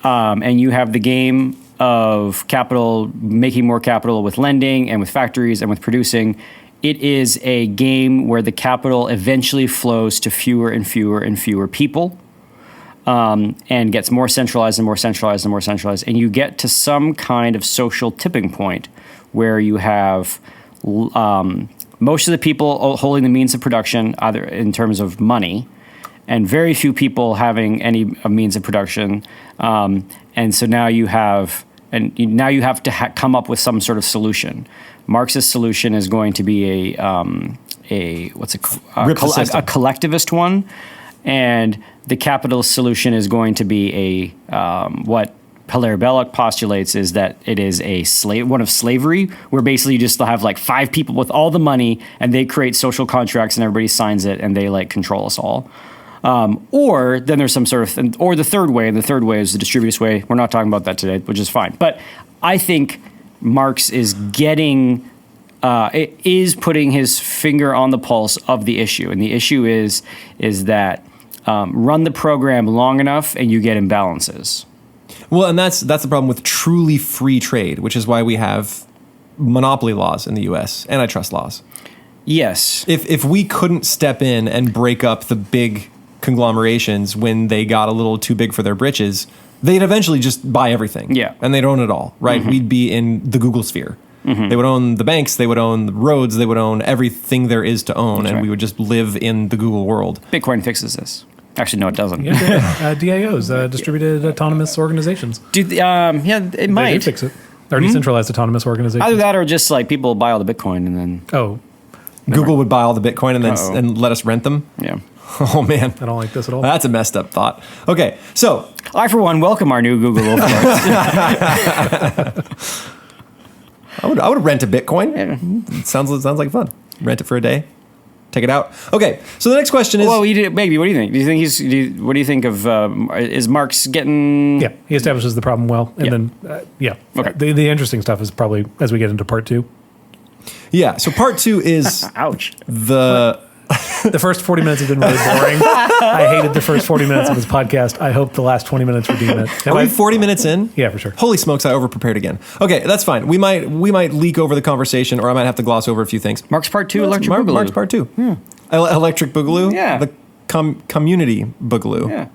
and you have the game of capital, making more capital with lending and with factories and with producing, it is a game where the capital eventually flows to fewer and fewer and fewer people, and gets more centralized and more centralized and more centralized. And you get to some kind of social tipping point where you have most of the people holding the means of production, either in terms of money, and very few people having any means of production. And so now you have to come up with some sort of solution. Marx's solution is going to be a collectivist one, and the capitalist solution is going to be what Hilaire Belloc postulates is that it is one of slavery, where basically you just have like 5 people with all the money, and they create social contracts, and everybody signs it, and they like control us all. Or then there's some sort of, or the third way, and the third way is the distributist way. We're not talking about that today, which is fine. But I think Marx is putting his finger on the pulse of the issue. And the issue is that run the program long enough and you get imbalances. Well, and that's the problem with truly free trade, which is why we have monopoly laws in the U.S., antitrust laws. Yes. If we couldn't step in and break up the big conglomerations when they got a little too big for their britches, they'd eventually just buy everything. Yeah. And they'd own it all, right? Mm-hmm. We'd be in the Google sphere. They would own the banks, they would own the roads, they would own everything there is to own, and we would just live in the Google world. Bitcoin fixes this. Actually, no, it doesn't. DAOs, distributed autonomous organizations. It They might do fix it. Or decentralized autonomous organizations. Either that, or just like people buy all the Bitcoin and then Google would buy all the Bitcoin and let us rent them? yeah. Oh, man. I don't like this at all. That's a messed up thought. Okay, so I, for one, welcome our new Google overlords. I would rent a Bitcoin. Yeah. It sounds like fun. Rent it for a day, take it out. Okay, so the next question is. Well, maybe. What do you think? What do you think of? Is Marx getting? Yeah, he establishes the problem well, and then Okay. The interesting stuff is probably as we get into part 2. Yeah, so part 2 is Ouch. The first 40 minutes have been really boring. I hated the first 40 minutes of this podcast. I hope the last 20 minutes redeem it. Are we 40 minutes in? Yeah, for sure. Holy smokes, I overprepared again. Okay, that's fine. We might leak over the conversation, or I might have to gloss over a few things. Marx part 2, Electric Boogaloo. Marx part 2. Electric Boogaloo? Yeah. The community Boogaloo. Yeah.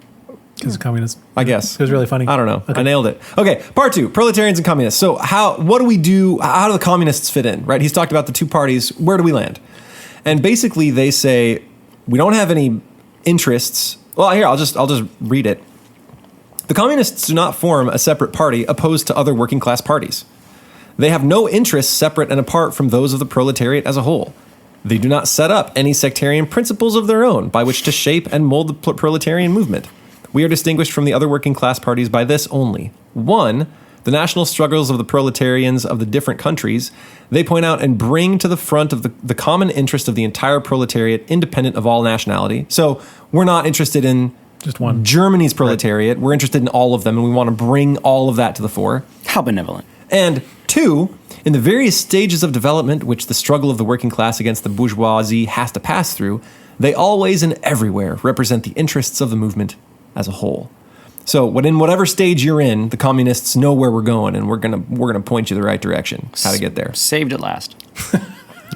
Because communist. I guess. It was really funny. I don't know. Okay. I nailed it. Okay, part 2, proletarians and communists. So what do we do? How do the communists fit in, right? He's talked about the two parties. Where do we land? And basically they say, we don't have any interests. Well, here, I'll just read it. The communists do not form a separate party opposed to other working class parties. They have no interests separate and apart from those of the proletariat as a whole. They do not set up any sectarian principles of their own by which to shape and mold the proletarian movement. We are distinguished from the other working class parties by this only. 1, the national struggles of the proletarians of the different countries, they point out and bring to the front of the common interest of the entire proletariat, independent of all nationality. So we're not interested in just one. Germany's proletariat. We're interested in all of them, and we want to bring all of that to the fore. How benevolent. And 2, in the various stages of development which the struggle of the working class against the bourgeoisie has to pass through, they always and everywhere represent the interests of the movement as a whole. So in whatever stage you're in, the communists know where we're going, and we're gonna point you the right direction, how to get there. Saved at last.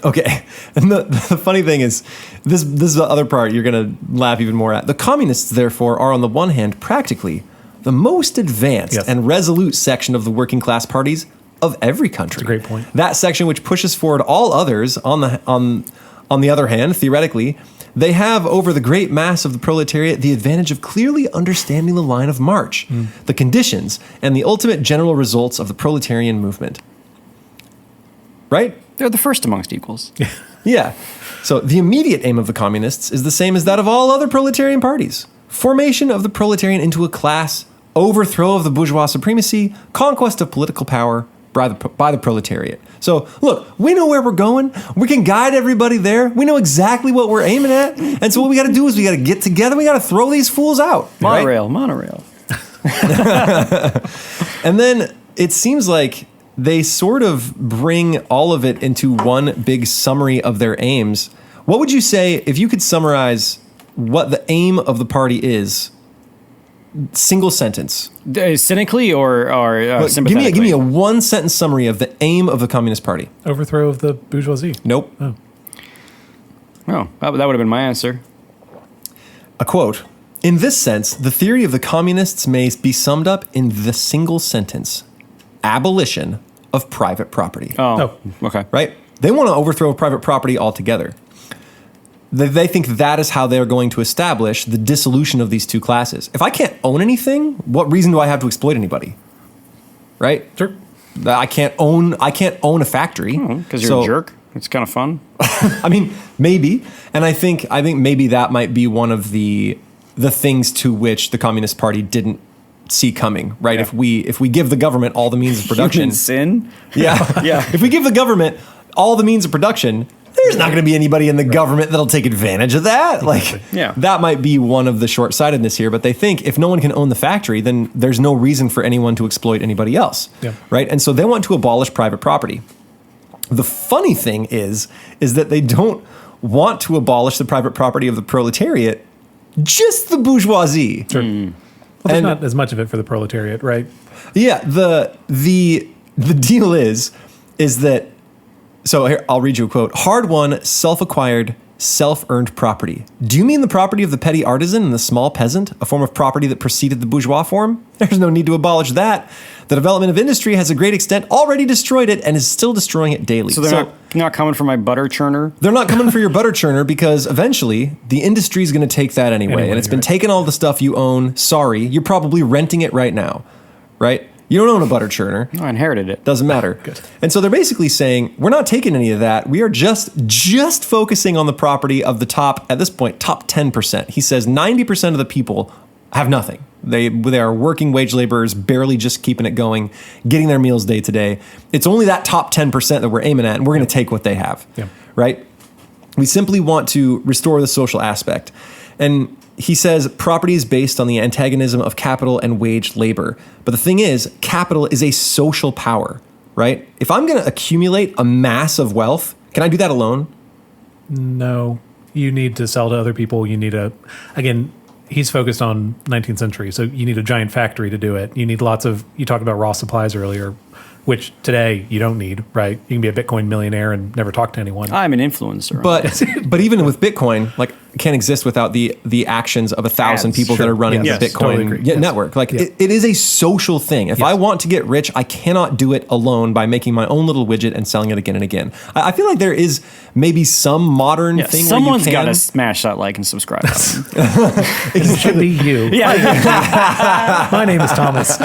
Okay, and the funny thing is, this is the other part you're gonna laugh even more at. The communists, therefore, are on the one hand practically the most advanced and resolute section of the working class parties of every country. That's a great point. That section which pushes forward all others. On the other hand, theoretically, they have over the great mass of the proletariat the advantage of clearly understanding the line of march, the conditions, and the ultimate general results of the proletarian movement. Right? They're the first amongst equals. Yeah. So the immediate aim of the communists is the same as that of all other proletarian parties. Formation of the proletarian into a class, overthrow of the bourgeois supremacy, conquest of political power by the proletariat. So, look, we know where we're going. We can guide everybody there. We know exactly what we're aiming at. And so what we got to do is we got to get together. We got to throw these fools out. Monorail. And then it seems like they sort of bring all of it into one big summary of their aims. What would you say if you could summarize what the aim of the party is? Single sentence. Cynically or sympathetically? Give me a one sentence summary of the aim of the Communist Party. Overthrow of the bourgeoisie. Nope. Oh, that would have been my answer. A quote. In this sense, the theory of the communists may be summed up in the single sentence. Abolition of private property. Oh, okay. Right? They want to overthrow private property altogether. They think that is how they're going to establish the dissolution of these two classes. If I can't own anything, what reason do I have to exploit anybody? Right? Sure. I can't own a factory. Because you're a jerk. It's kind of fun. I mean, maybe. And I think maybe that might be one of the things to which the Communist Party didn't see coming, right? Yeah. If we give the government all the means of production. Human sin? Yeah. Yeah. If we give the government all the means of production, there's not going to be anybody in the government that'll take advantage of that. That might be one of the short-sightedness here, but they think if no one can own the factory, then there's no reason for anyone to exploit anybody else, right? And so they want to abolish private property. The funny thing is that they don't want to abolish the private property of the proletariat, just the bourgeoisie. Sure. Well, there's not as much of it for the proletariat, right? Yeah, the deal is that. So here, I'll read you a quote. Hard-won, self-acquired, self-earned property. Do you mean the property of the petty artisan and the small peasant, a form of property that preceded the bourgeois form? There's no need to abolish that. The development of industry has a great extent already destroyed it and is still destroying it daily. So they're not coming for my butter churner? They're not coming for your butter churner because eventually the industry is going to take that anyway. And it's been taking all the stuff you own. Sorry, you're probably renting it right now, right? You don't own a butter churner. No, I inherited it. Doesn't matter. Good. And so they're basically saying, we're not taking any of that. We are just focusing on the property of the top, at this point, top 10%. He says 90% of the people have nothing. They are working wage laborers, barely just keeping it going, getting their meals day to day. It's only that top 10% that we're aiming at, and we're going to take what they have, right? We simply want to restore the social aspect. And he says property is based on the antagonism of capital and wage labor. But the thing is, capital is a social power, right? If I'm going to accumulate a mass of wealth, can I do that alone? No. You need to sell to other people. You need again, he's focused on 19th century, so you need a giant factory to do it. You need you talked about raw supplies earlier, which today you don't need, right? You can be a Bitcoin millionaire and never talk to anyone. I'm an influencer. But even with Bitcoin, like, can't exist without the actions of 1,000 people that are running the Bitcoin network. Like, it is a social thing. If I want to get rich, I cannot do it alone by making my own little widget and selling it again and again. I feel like there is maybe some modern thing someone's where you can. got to smash that like and subscribe button. It should be you. My name is Thomas.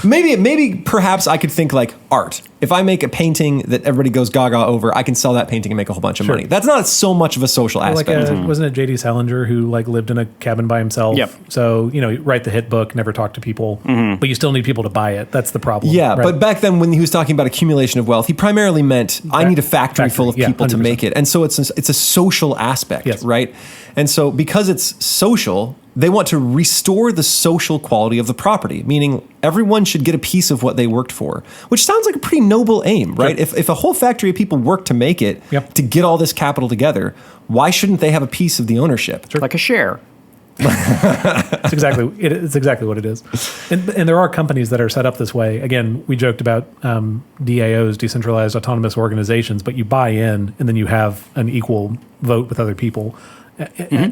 Maybe perhaps I could think like art. If I make a painting that everybody goes gaga over, I can sell that painting and make a whole bunch of money. That's not so much of a social aspect. Wasn't it J.D. Salinger who lived in a cabin by himself? Yep. So, you write the hit book, never talk to people, but you still need people to buy it. That's the problem. Yeah, right? But back then when he was talking about accumulation of wealth, he primarily meant I need a factory full of people to make it. And so it's a social aspect, right? And so because it's social, they want to restore the social quality of the property, meaning everyone should get a piece of what they worked for, which sounds like a pretty noble aim, right? If a whole factory of people work to make it, to get all this capital together, why shouldn't they have a piece of the ownership? Like a share. It's exactly what it is. And there are companies that are set up this way. Again, we joked about DAOs, decentralized autonomous organizations, but you buy in and then you have an equal vote with other people.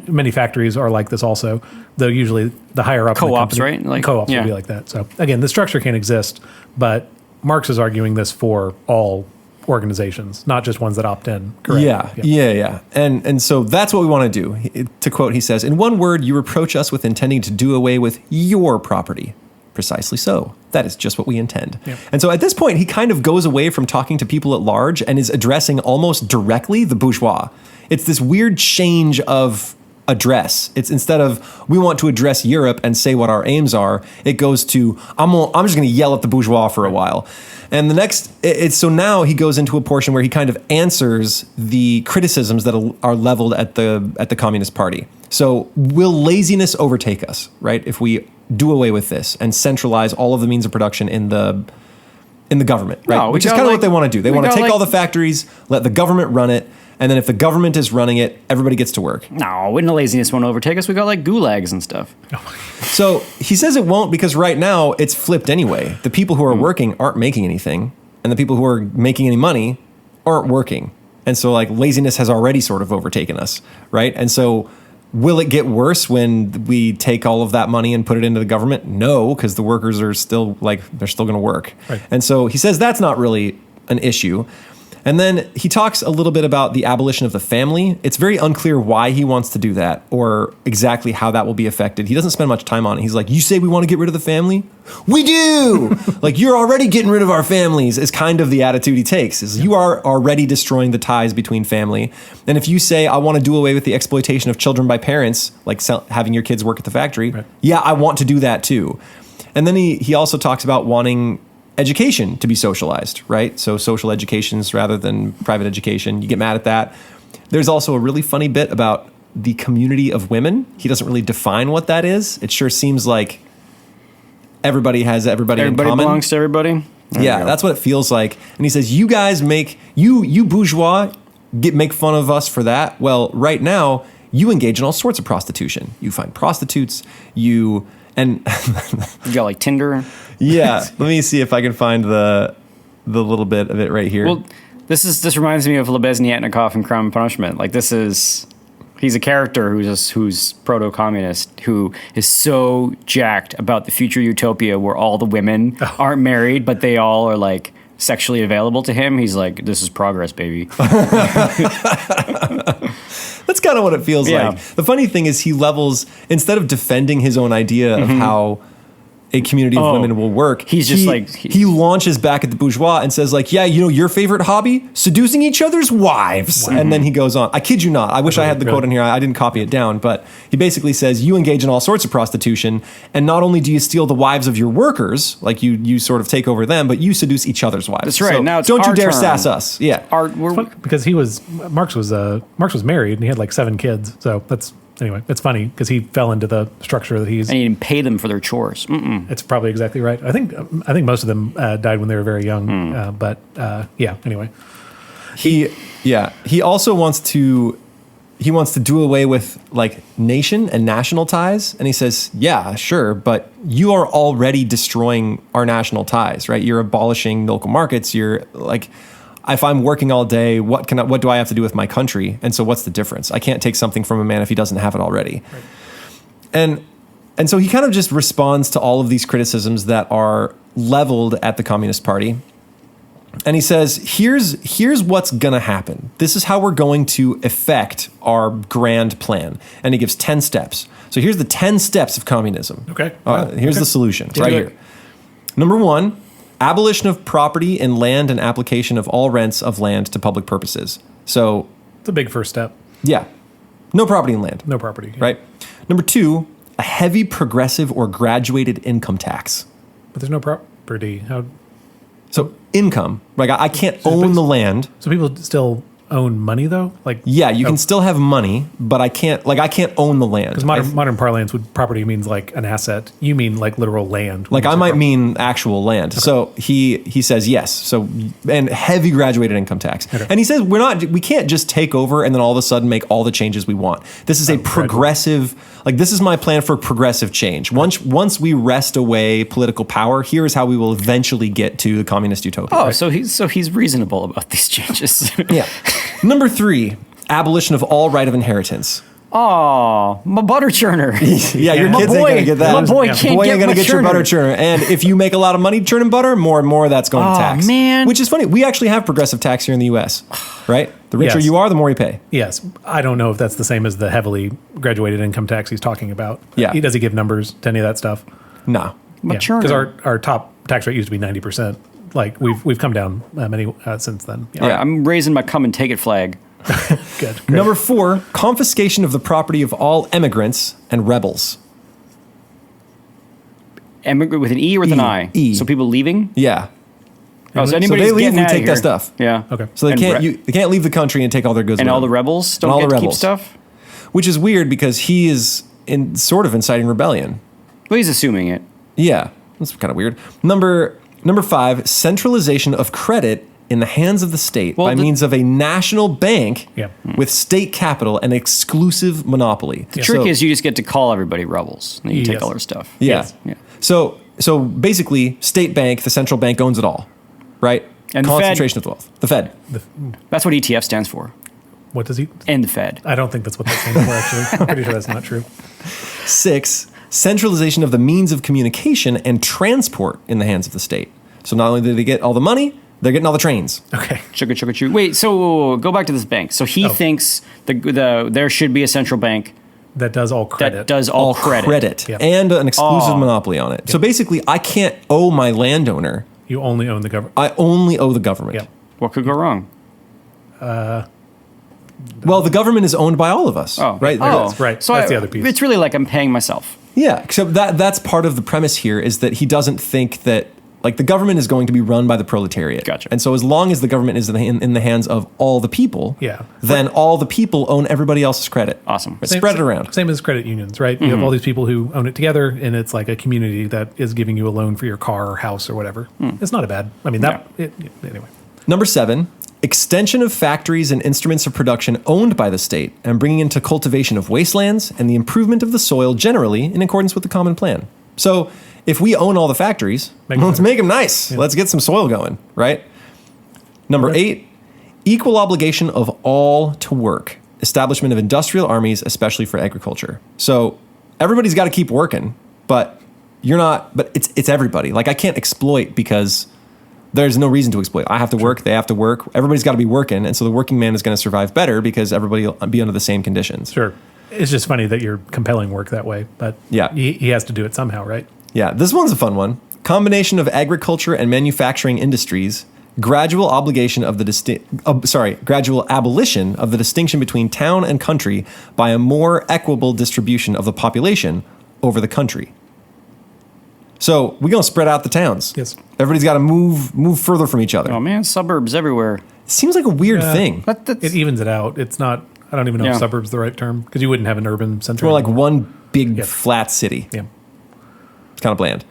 Many factories are like this also, though usually the higher up co-ops, in the company, right? Co-ops will be like that. So again, the structure can't exist, but Marx is arguing this for all organizations, not just ones that opt in. Correct? Yeah. And so that's what we want to do. To quote, he says, "In one word, you reproach us with intending to do away with your property. Precisely so. That is just what we intend." And so at this point, he kind of goes away from talking to people at large and is addressing almost directly the bourgeois. It's this weird change of address. It's instead of we want to address Europe and say what our aims are, it goes to I'm just going to yell at the bourgeois for a while. And the next, so now he goes into a portion where he kind of answers the criticisms that are leveled at the Communist Party. So will laziness overtake us, right? If we do away with this and centralize all of the means of production in the government, right? Which is kind of what they want to do. They want to take all the factories, let the government run it, and then if the government is running it, everybody gets to work. No, wouldn't the laziness won't overtake us? We got like gulags and stuff. So he says it won't because right now it's flipped anyway. The people who are working aren't making anything, and the people who are making any money aren't working. And so like laziness has already sort of overtaken us, right? And so will it get worse when we take all of that money and put it into the government? No, because the workers are still they're still going to work. Right. And so he says that's not really an issue. And then he talks a little bit about the abolition of the family. It's very unclear why he wants to do that or exactly how that will be affected. He doesn't spend much time on it. He's like, you say we want to get rid of the family? We do! Like, you're already getting rid of our families is kind of the attitude he takes. Is you are already destroying the ties between family. And if you say, I want to do away with the exploitation of children by parents, like having your kids work at the factory, yeah, I want to do that too. And then he also talks about wanting education to be socialized, right? So social educations rather than private education. You get mad at that. There's also a really funny bit about the community of women. He doesn't really define what that is. It sure seems like everybody has everybody in common. Belongs to everybody. Yeah, that's what it feels like. And he says, you guys you bourgeois make fun of us for that. Well, right now, you engage in all sorts of prostitution. You find prostitutes, you got like Tinder. Yeah, let me see if I can find the little bit of it right here. Well, This reminds me of Lebesnietnikov in Crime and Punishment. Like he's a character who's proto-communist who is so jacked about the future utopia where all the women aren't married, but they all are like sexually available to him. He's like, this is progress, baby. That's kind of what it feels like. The funny thing is he levels, instead of defending his own idea of how a community of women will work, he launches back at the bourgeois and says like, yeah, your favorite hobby? Seducing each other's wives. Wow. And then he goes on. I kid you not. I wish I had the quote in here. I didn't copy it down. But he basically says, you engage in all sorts of prostitution. And not only do you steal the wives of your workers, like you sort of take over them, but you seduce each other's wives. That's right. So now it's don't you dare turn. sass us. Yeah. Because Marx was married and he had like 7 kids. So anyway, it's funny because he fell into the structure that he's... And he didn't pay them for their chores. It's probably exactly right. I think most of them died when they were very young. Anyway. He also wants to do away with like nation and national ties. And he says, yeah, sure, but you are already destroying our national ties, right? You're abolishing local markets. You're like... If I'm working all day, what do I have to do with my country? And so what's the difference? I can't take something from a man if he doesn't have it already. Right. And so he kind of just responds to all of these criticisms that are leveled at the Communist Party. And he says, here's what's going to happen. This is how we're going to effect our grand plan. And he gives 10 steps. So here's the 10 steps of communism. Okay. Here's the solution right here. Number 1, abolition of property in land and application of all rents of land to public purposes. So it's a big first step. Yeah. No property in land. No property. Yeah. Right. Number 2, a heavy progressive or graduated income tax. But there's no property. How? So income. Like I can't own the land. So people still own money though? Like you can still have money, but I can't own the land. Because modern parlance property means like an asset. You mean like literal land. Like I might mean actual land. Okay. So he says yes. So and heavy graduated income tax. Okay. And he says we can't just take over and then all of a sudden make all the changes we want. This is a progressive, like this is my plan for progressive change. Once we wrest away political power, here is how we will eventually get to the communist utopia. Oh, right? so he's reasonable about these changes. Yeah. Number 3, abolition of all right of inheritance. Oh, my butter churner. Yeah, your kids ain't gonna get that. My boy ain't gonna get your butter churner. And if you make a lot of money churning butter, more and more that's going to tax. Man. Which is funny. We actually have progressive tax here in the U.S., right? The richer you are, the more you pay. Yes. I don't know if that's the same as the heavily graduated income tax he's talking about. Yeah. Does he give numbers to any of that stuff? No. Because our top tax rate used to be 90%. Like we've come down many since then. Yeah. I'm raising my come and take it flag. Good. Great. Number 4, confiscation of the property of all emigrants and rebels. Emigrant with an E or with an I? E. So people leaving? Yeah. Oh, so they leave, we take their stuff. Yeah. Okay. So they can't leave the country and take all their goods. And with all them. the rebels don't get to keep stuff? Which is weird because he is sort of inciting rebellion. Well, he's assuming it. Yeah. That's kind of weird. Number 5, centralization of credit in the hands of the state by means of a national bank with state capital and exclusive monopoly. The trick is you just get to call everybody rebels and you take all their stuff. Yeah. So basically, state bank, the central bank owns it all, right? And concentration of wealth. The Fed. That's what ETF stands for. What does he? And the Fed. I don't think that's what that stands for, actually. I'm pretty sure that's not true. 6, centralization of the means of communication and transport in the hands of the state. So not only do they get all the money, they're getting all the trains. Okay. Chugga. Wait, so go back to this bank. So he thinks there should be a central bank that does all credit. That does all credit. Yep. And an exclusive monopoly on it. Yep. So basically, I can't owe my landowner. You only own the government. I only owe the government. Yep. What could go wrong? Well, the government is owned by all of us. Oh, right. Right. So that's the other piece. It's really like I'm paying myself. Yeah. So that's part of the premise here is that he doesn't think that like the government is going to be run by the proletariat. Gotcha. And so as long as the government is in the hands of all the people, then all the people own everybody else's credit. Awesome. Spread it around. Same as credit unions, right? You have all these people who own it together, and it's like a community that is giving you a loan for your car or house or whatever. It's not a bad. I mean, anyway. Number 7, extension of factories and instruments of production owned by the state and bringing into cultivation of wastelands and the improvement of the soil generally in accordance with the common plan. So if we own all the factories, let's make them nice. Yeah. Let's get some soil going, right? Number 8, Equal obligation of all to work. Establishment of industrial armies, especially for agriculture. So everybody's got to keep working, but it's everybody. Like, I can't exploit because there's no reason to exploit. I have to work, they have to work. Everybody's got to be working, and so the working man is going to survive better because everybody will be under the same conditions. Sure. It's just funny that you're compelling work that way, but yeah, he has to do it somehow, right? Yeah, this one's a fun one. Combination of agriculture and manufacturing industries, gradual abolition of the distinction between town and country by a more equitable distribution of the population over the country. So we're going to spread out the towns. Yes. Everybody's got to move further from each other. Oh man, suburbs everywhere. It seems like a weird thing. It evens it out. It's not, I don't even know if suburbs is the right term, because you wouldn't have an urban center. It's more like one big flat city. Yeah. It's kind of bland.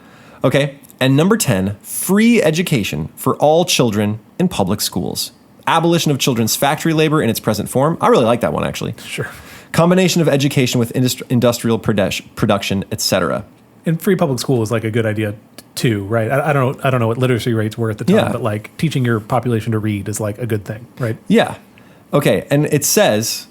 Okay. And number 10, free education for all children in public schools. Abolition of children's factory labor in its present form. I really like that one, actually. Sure. Combination of education with industrial production, etc. And free public school is like a good idea too, right? I don't know what literacy rates were at the time, but like teaching your population to read is like a good thing, right? Yeah. Okay. And it says,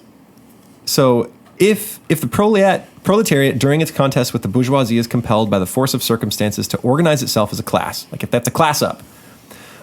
so if the proletariat during its contest with the bourgeoisie is compelled by the force of circumstances to organize itself as a class, like if that's a class up,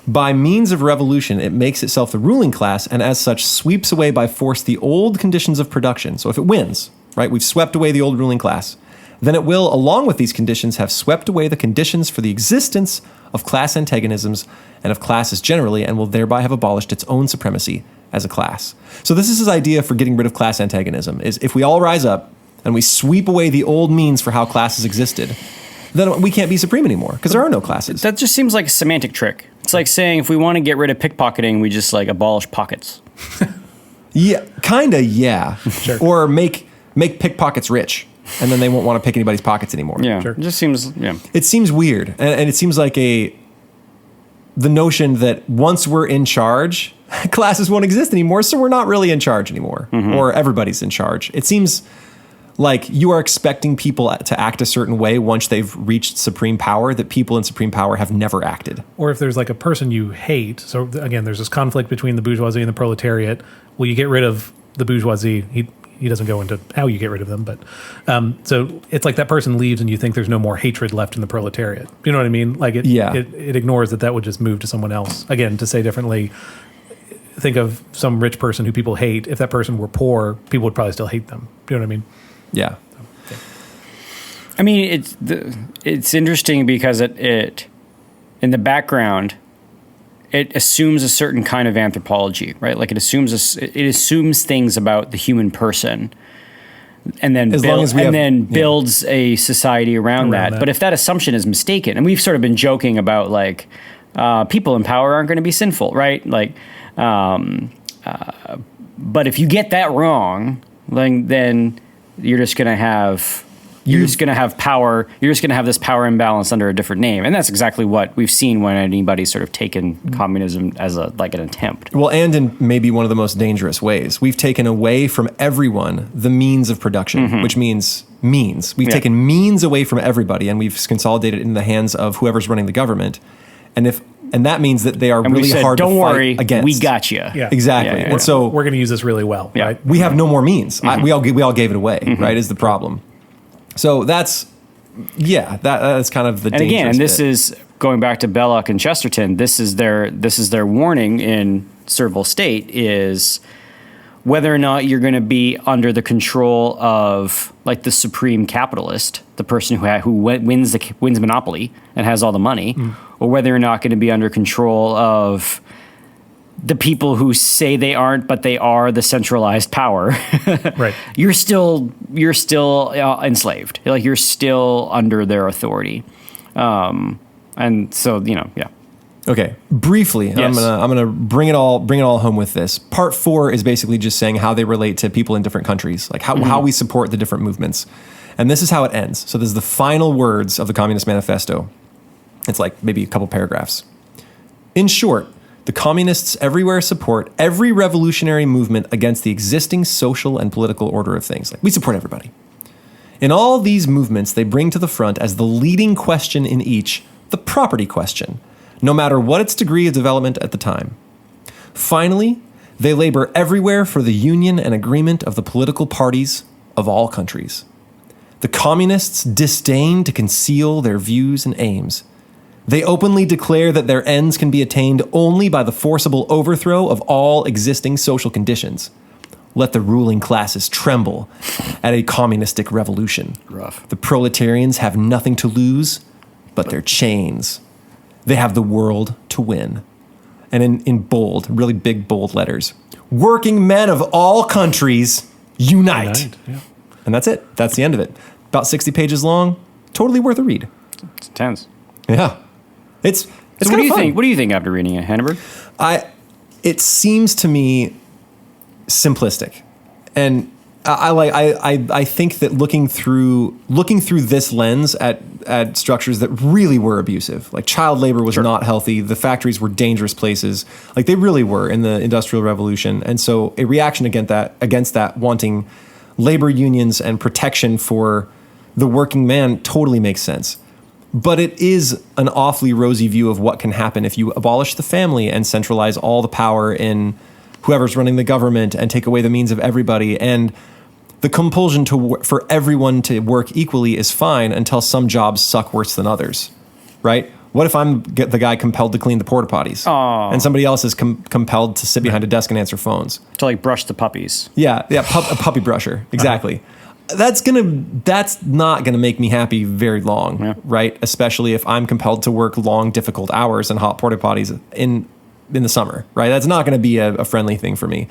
by means of revolution, it makes itself the ruling class and as such sweeps away by force the old conditions of production. So if it wins, right, we've swept away the old ruling class, then it will, along with these conditions, have swept away the conditions for the existence of class antagonisms and of classes generally, and will thereby have abolished its own supremacy as a class. So this is his idea for getting rid of class antagonism, is if we all rise up and we sweep away the old means for how classes existed, then we can't be supreme anymore, because there are no classes. That just seems like a semantic trick. It's like saying if we want to get rid of pickpocketing, we just like abolish pockets. Yeah, kind of, yeah. Sure. Or make pickpockets rich, and then they won't want to pick anybody's pockets anymore. Yeah, Sure. it just seems, It seems weird, and it seems like the notion that once we're in charge, classes won't exist anymore, so we're not really in charge anymore, or everybody's in charge. It seems like you are expecting people to act a certain way once they've reached supreme power that people in supreme power have never acted. Or if there's like a person you hate, so again, there's this conflict between the bourgeoisie and the proletariat. Will you get rid of the bourgeoisie? He doesn't go into how you get rid of them, but so it's like that person leaves and you think there's no more hatred left in the proletariat. You know what I mean? Like it ignores that would just move to someone else. Again, to say differently, think of some rich person who people hate. If that person were poor, people would probably still hate them. You know what I mean? Yeah. I mean, it's interesting because it in the background, it assumes a certain kind of anthropology, right? Like it assumes things about the human person, and then builds a society around that. But if that assumption is mistaken, and we've sort of been joking about like people in power aren't going to be sinful, right? Like, but if you get that wrong, then you're just going to have power. You're just going to have this power imbalance under a different name, and that's exactly what we've seen when anybody's sort of taken communism as an attempt. Well, and in maybe one of the most dangerous ways, we've taken away from everyone the means of production, which means means. We've taken means away from everybody, and we've consolidated it in the hands of whoever's running the government. And that means that they are really hard to fight against. We got you. Yeah. Exactly. Yeah. And so we're going to use this really well, right? We have no more means. We all gave it away, right? Is the problem. So that's kind of the and again, and this is going back to Belloc and Chesterton. This is their warning in Servile State is whether or not you're going to be under the control of like the supreme capitalist, the person who wins monopoly and has all the money, or whether you're not going to be under control of the people who say they aren't, but they are the centralized power. Right. You're still enslaved. Like you're still under their authority. And so, yeah. Okay, briefly, Yes. I'm gonna bring it all home with this. Part 4 is basically just saying how they relate to people in different countries, like how we support the different movements. And this is how it ends. So this is the final words of the Communist Manifesto. It's like maybe a couple paragraphs. In short, the communists everywhere support every revolutionary movement against the existing social and political order of things. Like we support everybody. In all these movements, they bring to the front as the leading question in each the property question, no matter what its degree of development at the time. Finally, They labor everywhere for the union and agreement of the political parties of all countries. The communists disdain to conceal their views and aims. They openly declare that their ends can be attained only by the forcible overthrow of all existing social conditions. Let the ruling classes tremble at a communistic revolution. Rough. The proletarians have nothing to lose but their chains. They have the world to win. And in bold, really big, bold letters, working men of all countries, unite. Yeah. And that's it. That's the end of it. About 60 pages long. Totally worth a read. It's intense. Yeah. It's So kind what do of you fun. think? What do you think after reading it, Hannibal? It seems to me simplistic. And I think that looking through this lens at structures that really were abusive, like child labor was not healthy, the factories were dangerous places, like they really were in the Industrial Revolution, and so a reaction against that, wanting labor unions and protection for the working man, totally makes sense. But it is an awfully rosy view of what can happen if you abolish the family and centralize all the power in whoever's running the government and take away the means of everybody. And the compulsion for everyone to work equally is fine until some jobs suck worse than others, right? What if I'm the guy compelled to clean the porta potties and somebody else is compelled to sit behind a desk and answer phones? To like brush the puppies. Yeah, a puppy brusher, exactly. That's not gonna make me happy very long, right? Especially if I'm compelled to work long, difficult hours in hot porta potties in the summer, right? That's not gonna be a friendly thing for me.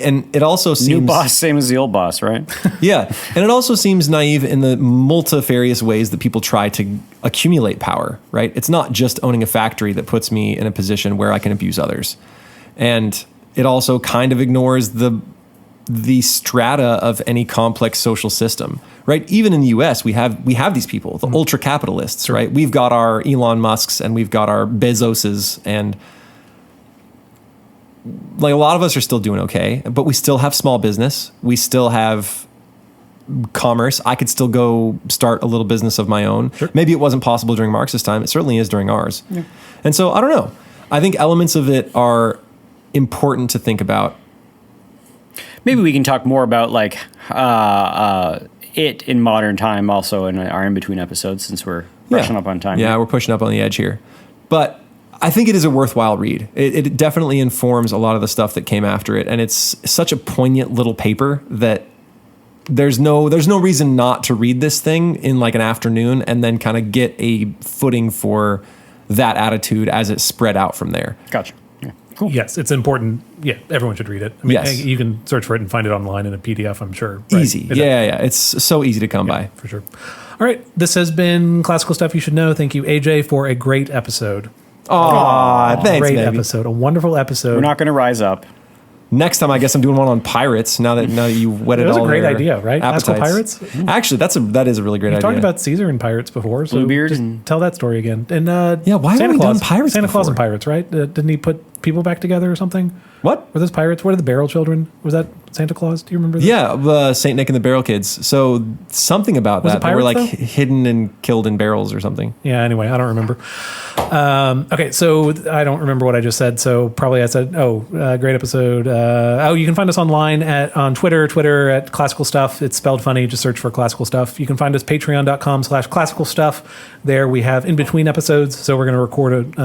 And it also seems... New boss, same as the old boss, right? Yeah. And it also seems naive in the multifarious ways that people try to accumulate power, right? It's not just owning a factory that puts me in a position where I can abuse others. And it also kind of ignores the strata of any complex social system, right? Even in the US, we have these people, the ultra capitalists, right? We've got our Elon Musks and we've got our Bezoses, and like a lot of us are still doing okay, but we still have small business. We still have commerce. I could still go start a little business of my own. Sure. Maybe it wasn't possible during Marx's time. It certainly is during ours. Yeah. And so I don't know. I think elements of it are important to think about. Maybe we can talk more about like it in modern time also in our in-between episodes, since we're rushing up on time. Yeah, we're pushing up on the edge here. But I think it is a worthwhile read. It definitely informs a lot of the stuff that came after it. And it's such a poignant little paper that there's no reason not to read this thing in like an afternoon and then kind of get a footing for that attitude as it spread out from there. Gotcha. Yeah. Cool. Yes, it's important. Yeah, everyone should read it. I mean, yes. You can search for it and find it online in a PDF, I'm sure. Right? Easy. Yeah. It's so easy to come by. For sure. All right. This has been Classical Stuff You Should Know. Thank you, AJ, for a great episode. Thanks, great baby. episode. A wonderful episode. We're not going to rise up. Next time, I guess I'm doing one on pirates. Now that you wetted all That was a great their idea, right? appetites. Classical pirates. Actually, that is a really great idea. We talked about Caesar and pirates before, so Bluebeard just and- tell that story again. And why haven't we done pirates Santa Claus before? and pirates, right? Didn't he put people back together or something? What? Were those pirates? What are the Barrel Children? Was that Santa Claus? Do you remember that? Yeah, Saint Nick and the Barrel Kids. So something about Was it that. They were like pirates, though? hidden and killed in barrels or something. Yeah, anyway, I don't remember. Okay, so I don't remember what I just said. So probably I said, great episode. You can find us online on Twitter at Classical Stuff. It's spelled funny. Just search for Classical Stuff. You can find us patreon.com/classical stuff. There we have in between episodes. So we're going to record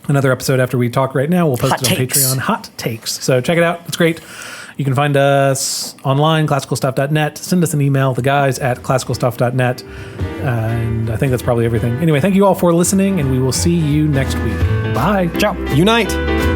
another episode after we talk right now. We'll post it on Patreon. Hot Takes. So check it out. It's great. You can find us online, classicalstuff.net. Send us an email, the guys at classicalstuff.net. And I think that's probably everything. Anyway, thank you all for listening, and we will see you next week. Bye. Ciao. Unite.